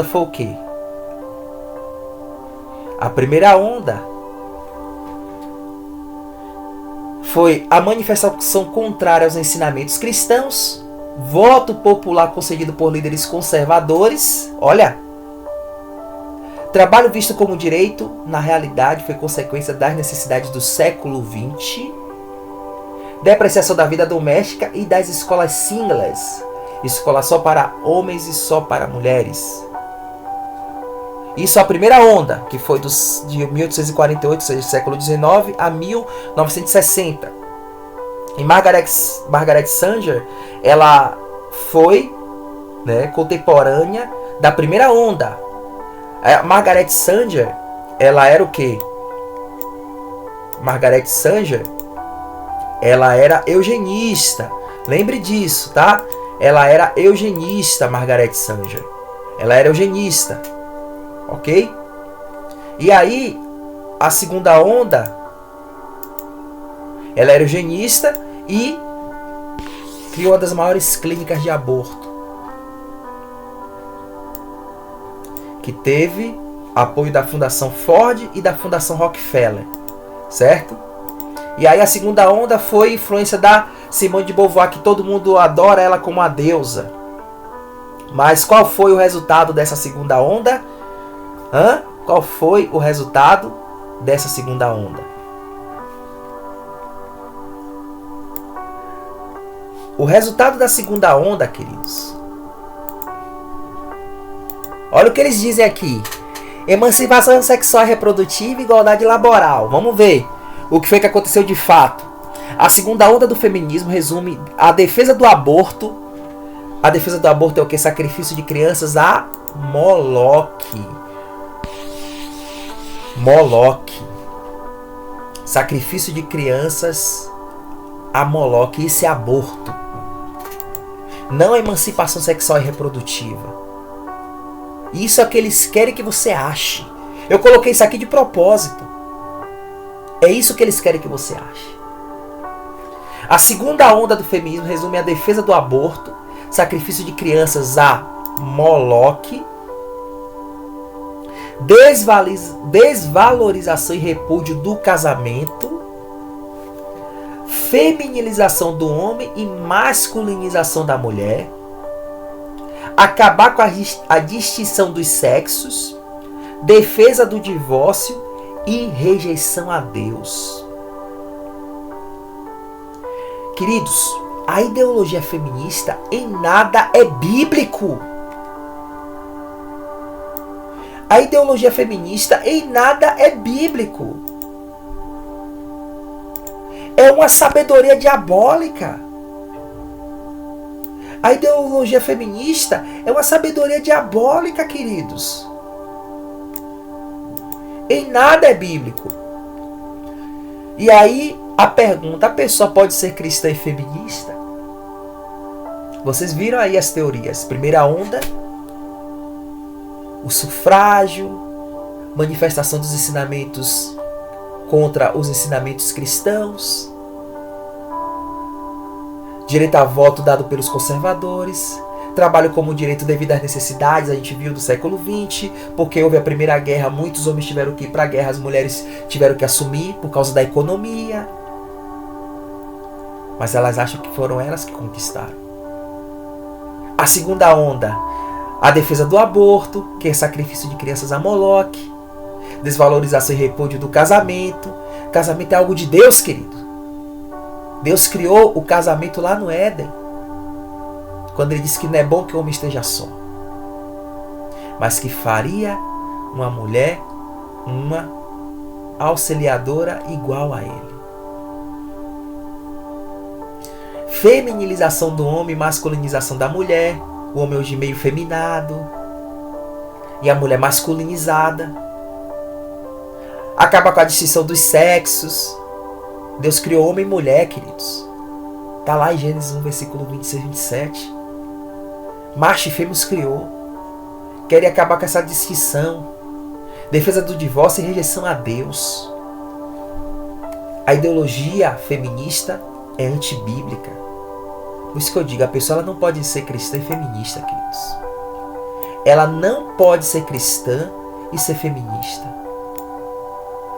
foi o quê? A primeira onda foi a manifestação contrária aos ensinamentos cristãos, voto popular concedido por líderes conservadores. Olha, trabalho visto como direito, na realidade foi consequência das necessidades do século XX, depreciação da vida doméstica e das escolas singles, escola só para homens e só para mulheres. Isso é a primeira onda, que foi de 1848, ou seja, do século XIX, a 1960. E Margaret Sanger, ela foi, né, contemporânea da primeira onda. A Margaret Sanger, ela era o quê? Margaret Sanger, ela era eugenista. Lembre disso, tá? Ela era eugenista, Margaret Sanger. Ela era eugenista. Ok? E aí, a segunda onda, Ela era eugenista e criou uma das maiores clínicas de aborto, que teve apoio da Fundação Ford e da Fundação Rockefeller, certo? E aí a segunda onda foi influência da Simone de Beauvoir, que todo mundo adora ela como a deusa. Mas qual foi o resultado dessa segunda onda? Qual foi o resultado dessa segunda onda? O resultado da segunda onda, queridos, olha o que eles dizem aqui: emancipação sexual e reprodutiva e igualdade laboral. Vamos ver o que foi que aconteceu de fato. A segunda onda do feminismo resume a defesa do aborto. A defesa do aborto é o que? Sacrifício de crianças a Moloque. Moloque. Sacrifício de crianças a Moloque. Isso é aborto. Não é emancipação sexual e reprodutiva. Isso é o que eles querem que você ache. Eu coloquei isso aqui de propósito. É isso que eles querem que você ache. A segunda onda do feminismo resume a defesa do aborto, sacrifício de crianças a Moloque, desvalorização e repúdio do casamento, feminilização do homem e masculinização da mulher, acabar com a distinção dos sexos, defesa do divórcio e rejeição a Deus. Queridos, a ideologia feminista em nada é bíblico. A ideologia feminista em nada é bíblico. É uma sabedoria diabólica. A ideologia feminista é uma sabedoria diabólica, queridos. Em nada é bíblico. E aí a pergunta: a pessoa pode ser cristã e feminista? Vocês viram aí as teorias. Primeira onda, o sufrágio, manifestação dos ensinamentos contra os ensinamentos cristãos, direito a voto dado pelos conservadores, trabalho como direito devido às necessidades, a gente viu do século XX, porque houve a Primeira Guerra, muitos homens tiveram que ir para a guerra, as mulheres tiveram que assumir por causa da economia. Mas elas acham que foram elas que conquistaram. A segunda onda, a defesa do aborto, que é sacrifício de crianças a Moloque, desvalorização e repúdio do casamento. Casamento é algo de Deus, querido. Deus criou o casamento lá no Éden, quando ele disse que não é bom que o homem esteja só, mas que faria uma mulher uma auxiliadora igual a ele. Feminilização do homem, masculinização da mulher. O homem hoje meio feminado e a mulher masculinizada. Acaba com a distinção dos sexos. Deus criou homem e mulher, queridos. Está lá em Gênesis 1, versículo 26 e 27. Macho e fêmea os criou. Querem acabar com essa distinção. Defesa do divórcio e rejeição a Deus. A ideologia feminista é antibíblica. Por isso que eu digo, a pessoa ela não pode ser cristã e feminista, queridos. Ela não pode ser cristã e ser feminista.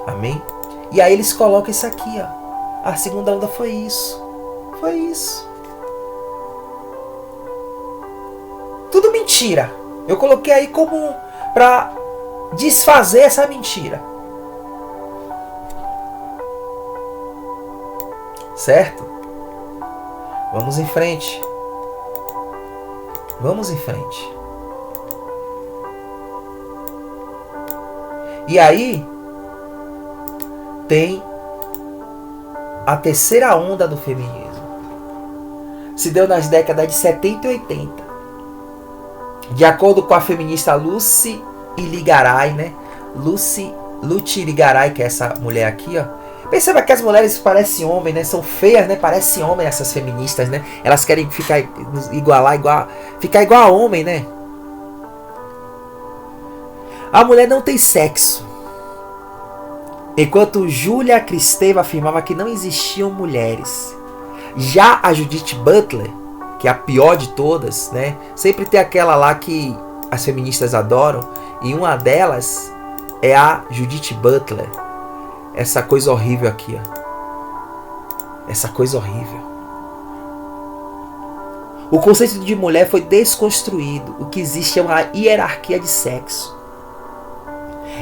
Amém? E aí eles colocam isso aqui, ó. A segunda onda foi isso. Foi isso. Tudo mentira. Eu coloquei aí como para desfazer essa mentira. Certo? Vamos em frente. Vamos em frente. E aí tem a terceira onda do feminismo. Se deu nas décadas de 70 e 80. De acordo com a feminista Lucy Irigaray, né? Lucy Irigaray, que é essa mulher aqui, ó. Perceba que as mulheres parecem homem, né? São feias, né? Parecem homem essas feministas, né? Elas querem ficar ficar igual a homem, né? A mulher não tem sexo. Enquanto Julia Kristeva afirmava que não existiam mulheres. Já a Judith Butler, que é a pior de todas, né? Sempre tem aquela lá que as feministas adoram, e uma delas é a Judith Butler. Essa coisa horrível aqui, ó. Essa coisa horrível. O conceito de mulher foi desconstruído. O que existe é uma hierarquia de sexo.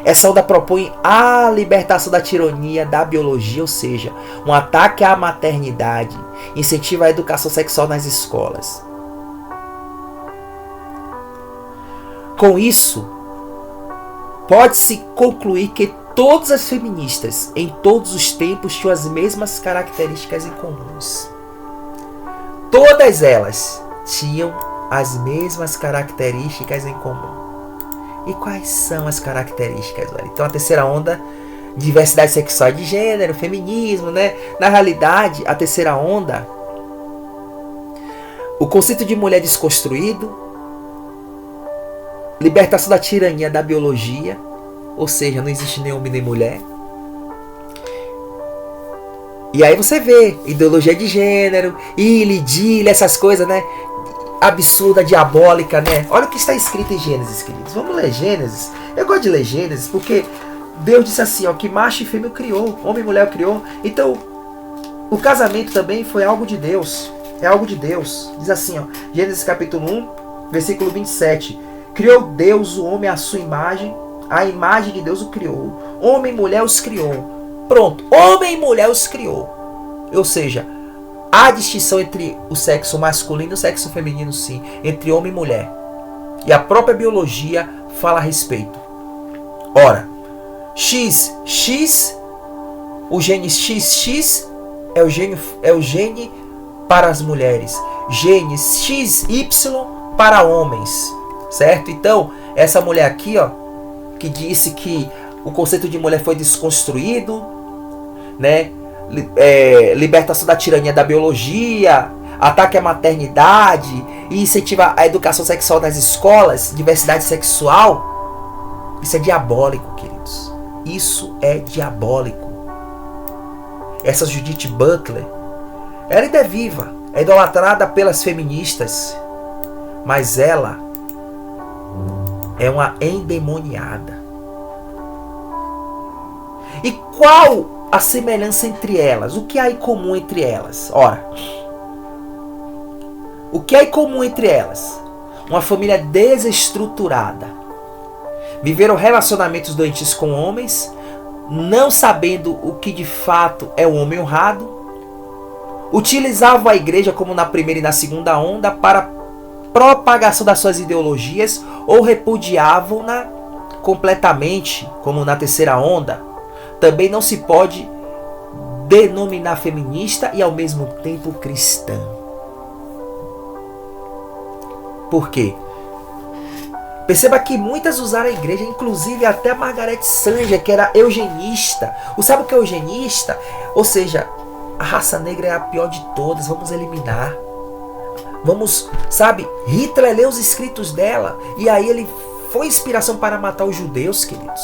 Essa onda propõe a libertação da tirania da biologia, ou seja, um ataque à maternidade, incentiva a educação sexual nas escolas. Com isso, pode-se concluir que todas as feministas, em todos os tempos, tinham as mesmas características em comuns. Todas elas tinham as mesmas características em comum. E quais são as características? Então a terceira onda, diversidade sexual e de gênero, feminismo, né? Na realidade, a terceira onda, o conceito de mulher desconstruído, libertação da tirania da biologia, ou seja, não existe nem homem nem mulher. E aí você vê ideologia de gênero, ilha, essas coisas, né? Absurda, diabólica, né? Olha o que está escrito em Gênesis, queridos. Vamos ler Gênesis. Eu gosto de ler Gênesis porque Deus disse assim, ó, que macho e fêmea criou, homem e mulher criou. Então, o casamento também foi algo de Deus. É algo de Deus. Diz assim, ó, Gênesis capítulo 1, versículo 27. Criou Deus o homem à sua imagem, a imagem de Deus o criou. Homem e mulher os criou. Pronto, homem e mulher os criou. Ou seja, há distinção entre o sexo masculino e o sexo feminino, sim, entre homem e mulher. E a própria biologia fala a respeito. Ora, XX, o gene XX é o gene para as mulheres. Gene XY para homens. Certo? Então, essa mulher aqui, ó, que disse que o conceito de mulher foi desconstruído, né? Libertação da tirania da biologia, ataque à maternidade e incentiva a educação sexual nas escolas, diversidade sexual. Isso é diabólico, queridos. Isso é diabólico. Essa Judith Butler, ela ainda é viva, é idolatrada pelas feministas, mas ela é uma endemoniada. E qual a semelhança entre elas? O que há em comum entre elas? Ora, o que há em comum entre elas? Uma família desestruturada. Viveram relacionamentos doentios com homens, não sabendo o que de fato é o homem honrado. Utilizavam a igreja, como na primeira e na segunda onda, para propagação das suas ideologias, ou repudiavam-na completamente, como na terceira onda. Também não se pode denominar feminista e ao mesmo tempo cristã. Por quê? Perceba que muitas usaram a igreja, inclusive até a Margaret Sanger, que era eugenista. Sabe o que é eugenista? Ou seja, a raça negra é a pior de todas, vamos eliminar. Vamos, sabe, Hitler leu os escritos dela e aí ele foi inspiração para matar os judeus, queridos.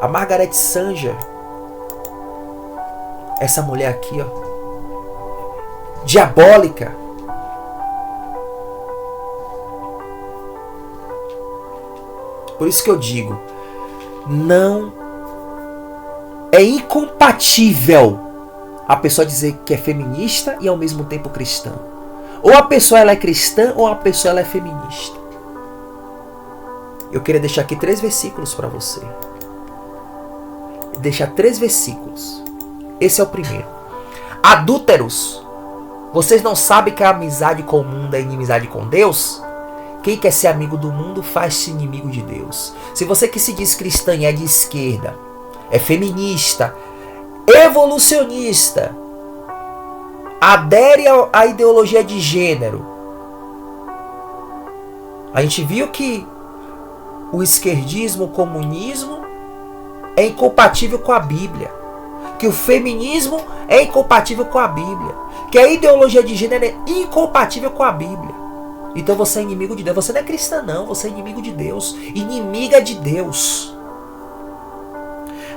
A Margaret Sanger, essa mulher aqui, ó, diabólica. Por isso que eu digo, não é incompatível a pessoa dizer que é feminista e ao mesmo tempo cristã. Ou a pessoa ela é cristã ou a pessoa ela é feminista. Eu queria deixar aqui 3 versículos para você. Deixar 3 versículos. Esse é o primeiro. Adúlteros, vocês não sabem que a amizade com o mundo é inimizade com Deus? Quem quer ser amigo do mundo faz-se inimigo de Deus. Se você que se diz cristã e é de esquerda, é feminista, evolucionista, adere à ideologia de gênero, a gente viu que o esquerdismo, o comunismo é incompatível com a Bíblia, que o feminismo é incompatível com a Bíblia, que a ideologia de gênero é incompatível com a Bíblia. Então você é inimigo de Deus. Você não é cristã não, você é inimigo de Deus, inimiga de Deus.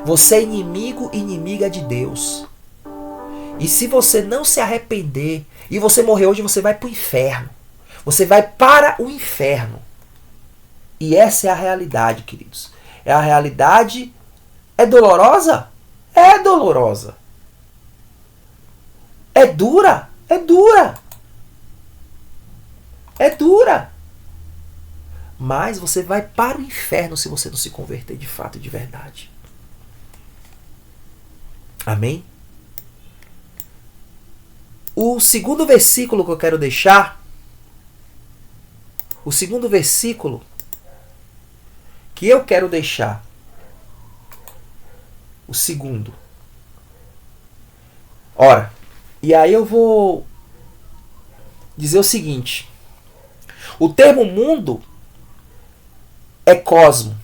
Você é inimigo e inimiga de Deus. E se você não se arrepender e você morrer hoje, você vai para o inferno. Você vai para o inferno. E essa é a realidade, queridos. É a realidade. É dolorosa? É dolorosa. É dura? É dura. É dura. Mas você vai para o inferno se você não se converter de fato e de verdade. Amém? O segundo versículo que eu quero deixar, o segundo versículo que eu quero deixar, o segundo. Ora, e aí eu vou dizer o seguinte. O termo mundo é cosmo.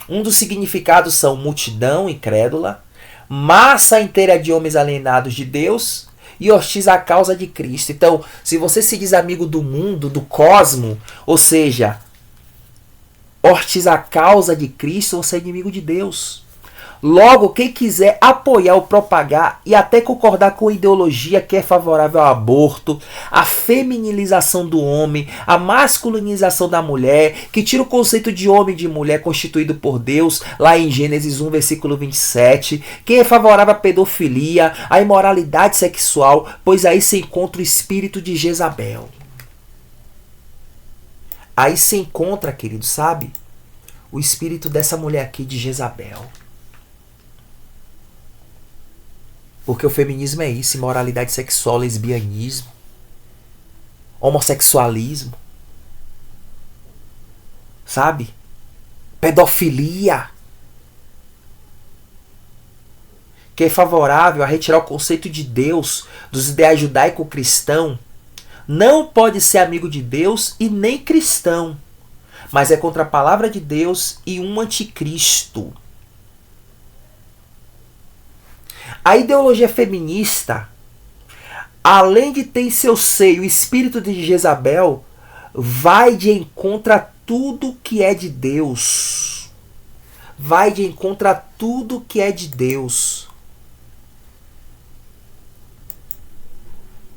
Um dos significados são multidão incrédula, massa inteira de homens alienados de Deus e hostis à causa de Cristo. Então, se você se diz amigo do mundo, do cosmo, ou seja, hostis à causa de Cristo, você é inimigo de Deus. Logo, quem quiser apoiar ou propagar e até concordar com a ideologia que é favorável ao aborto, a feminilização do homem, a masculinização da mulher, que tira o conceito de homem e de mulher constituído por Deus, lá em Gênesis 1, versículo 27, quem é favorável à pedofilia, à imoralidade sexual, pois aí se encontra o espírito de Jezabel. Aí se encontra, querido, sabe? O espírito dessa mulher aqui de Jezabel. Porque o feminismo é isso, imoralidade sexual, lesbianismo, homossexualismo, sabe? Pedofilia. Que é favorável a retirar o conceito de Deus dos ideais judaico-cristão, não pode ser amigo de Deus e nem cristão, mas é contra a palavra de Deus e um anticristo. A ideologia feminista, além de ter em seu seio o espírito de Jezabel, vai de encontro a tudo que é de Deus. Vai de encontro a tudo que é de Deus.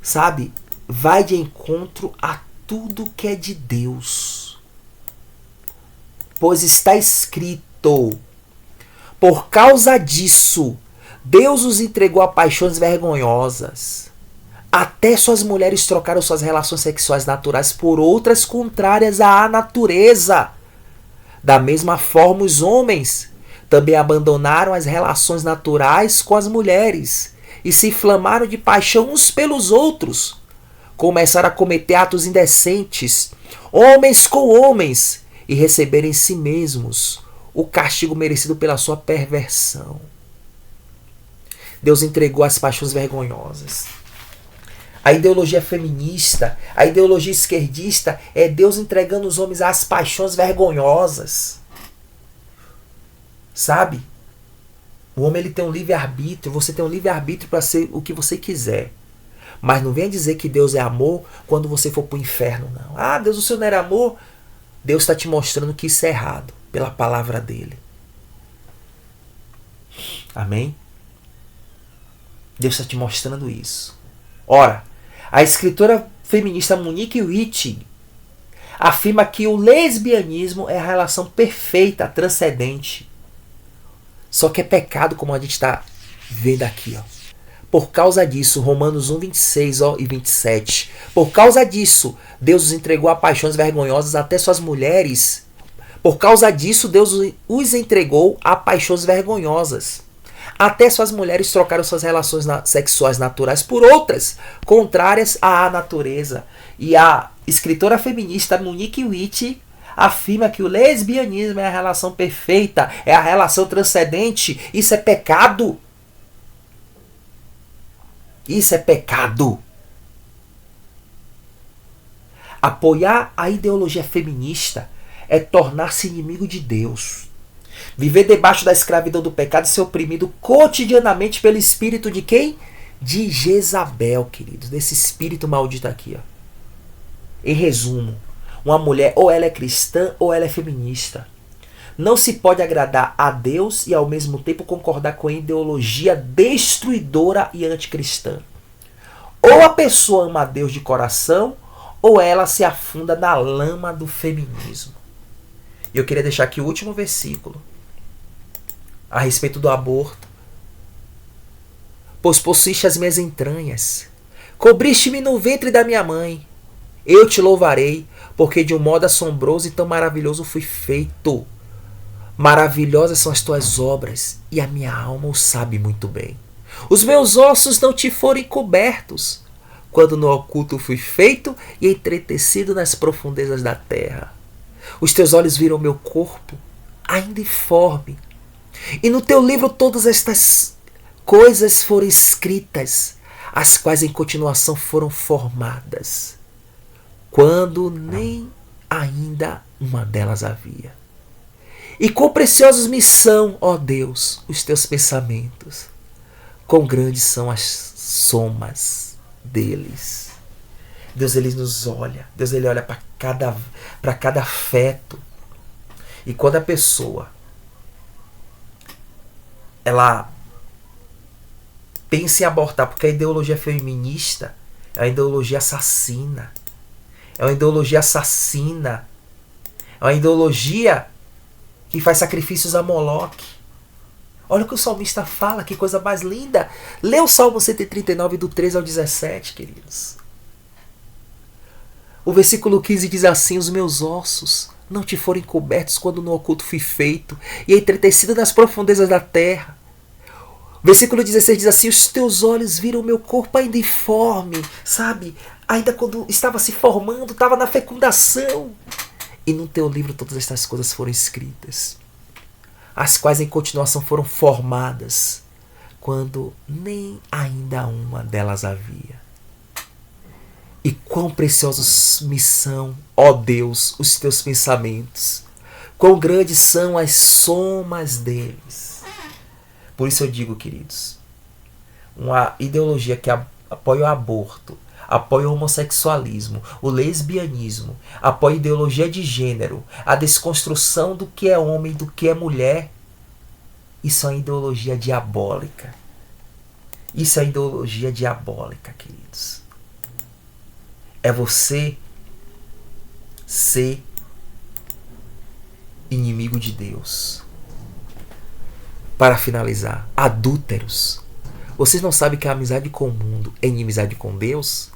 Sabe? Vai de encontro a tudo que é de Deus. Pois está escrito: por causa disso, Deus os entregou a paixões vergonhosas. Até suas mulheres trocaram suas relações sexuais naturais por outras contrárias à natureza. Da mesma forma, os homens também abandonaram as relações naturais com as mulheres e se inflamaram de paixão uns pelos outros. Começaram a cometer atos indecentes, homens com homens, e receberem em si mesmos o castigo merecido pela sua perversão. Deus entregou as paixões vergonhosas. A ideologia feminista, a ideologia esquerdista é Deus entregando os homens às paixões vergonhosas. Sabe? O homem ele tem um livre-arbítrio, você tem um livre-arbítrio para ser o que você quiser. Mas não venha dizer que Deus é amor quando você for para o inferno, não. Ah, Deus, o Senhor não era amor? Deus está te mostrando que isso é errado, pela palavra dele. Amém? Deus está te mostrando isso. Ora, a escritora feminista Monique Wittig afirma que o lesbianismo é a relação perfeita, transcendente. Só que é pecado, como a gente está vendo aqui. Ó. Por causa disso, Romanos 1, 26 e 27. Por causa disso, Deus os entregou a paixões vergonhosas até suas mulheres. Por causa disso, Deus os entregou a paixões vergonhosas. Até suas mulheres trocaram suas relações sexuais naturais por outras, contrárias à natureza. E a escritora feminista Monique Wittig afirma que o lesbianismo é a relação perfeita, é a relação transcendente. Isso é pecado. Isso é pecado. Apoiar a ideologia feminista é tornar-se inimigo de Deus. Viver debaixo da escravidão do pecado e ser oprimido cotidianamente pelo espírito de quem? De Jezabel, queridos. Desse espírito maldito aqui. Ó. Em resumo, uma mulher ou ela é cristã ou ela é feminista. Não se pode agradar a Deus e ao mesmo tempo concordar com a ideologia destruidora e anticristã. Ou a pessoa ama a Deus de coração, ou ela se afunda na lama do feminismo. E eu queria deixar aqui o último versículo a respeito do aborto. Pois possuíste as minhas entranhas, cobriste-me no ventre da minha mãe. Eu te louvarei, porque de um modo assombroso e tão maravilhoso fui feito. Maravilhosas são as tuas obras, e a minha alma o sabe muito bem. Os meus ossos não te foram encobertos, quando no oculto fui feito e entretecido nas profundezas da terra. Os teus olhos viram meu corpo, ainda informe, e no teu livro todas estas coisas foram escritas, as quais em continuação foram formadas, quando nem ainda uma delas havia. E quão preciosos me são, ó Deus, os teus pensamentos. Quão grandes são as somas deles. Deus, ele nos olha. Deus, ele olha para cada feto. E quando a pessoa ela pensa em abortar porque a ideologia feminista é uma ideologia assassina. É uma ideologia assassina. É uma ideologia que faz sacrifícios a Moloque. Olha o que o salmista fala, que coisa mais linda. Lê o Salmo 139, do 13 ao 17, queridos. O versículo 15 diz assim: os meus ossos não te foram encobertos quando no oculto fui feito e entretecido nas profundezas da terra. O versículo 16 diz assim: os teus olhos viram o meu corpo ainda informe, sabe? Ainda quando estava se formando, estava na fecundação. E no teu livro todas estas coisas foram escritas, as quais em continuação foram formadas, quando nem ainda uma delas havia. E quão preciosos me são, ó Deus, os teus pensamentos, quão grandes são as somas deles. Por isso eu digo, queridos, uma ideologia que apoia o aborto, apoia o homossexualismo, o lesbianismo, apoia a ideologia de gênero, a desconstrução do que é homem, do que é mulher. Isso é uma ideologia diabólica. Isso é uma ideologia diabólica, queridos. É você ser inimigo de Deus. Para finalizar, adúlteros. Vocês não sabem que a amizade com o mundo é inimizade com Deus?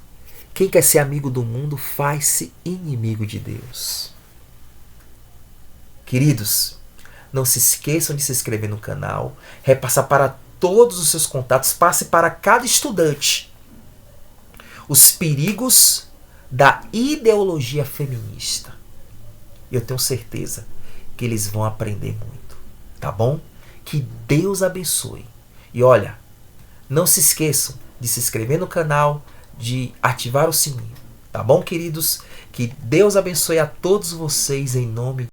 Quem quer ser amigo do mundo faz-se inimigo de Deus. Queridos, não se esqueçam de se inscrever no canal, repassar para todos os seus contatos, passe para cada estudante os perigos da ideologia feminista. Eu tenho certeza que eles vão aprender muito, tá bom? Que Deus abençoe. E olha, não se esqueçam de se inscrever no canal, de ativar o sininho. Tá bom, queridos? Que Deus abençoe a todos vocês em nome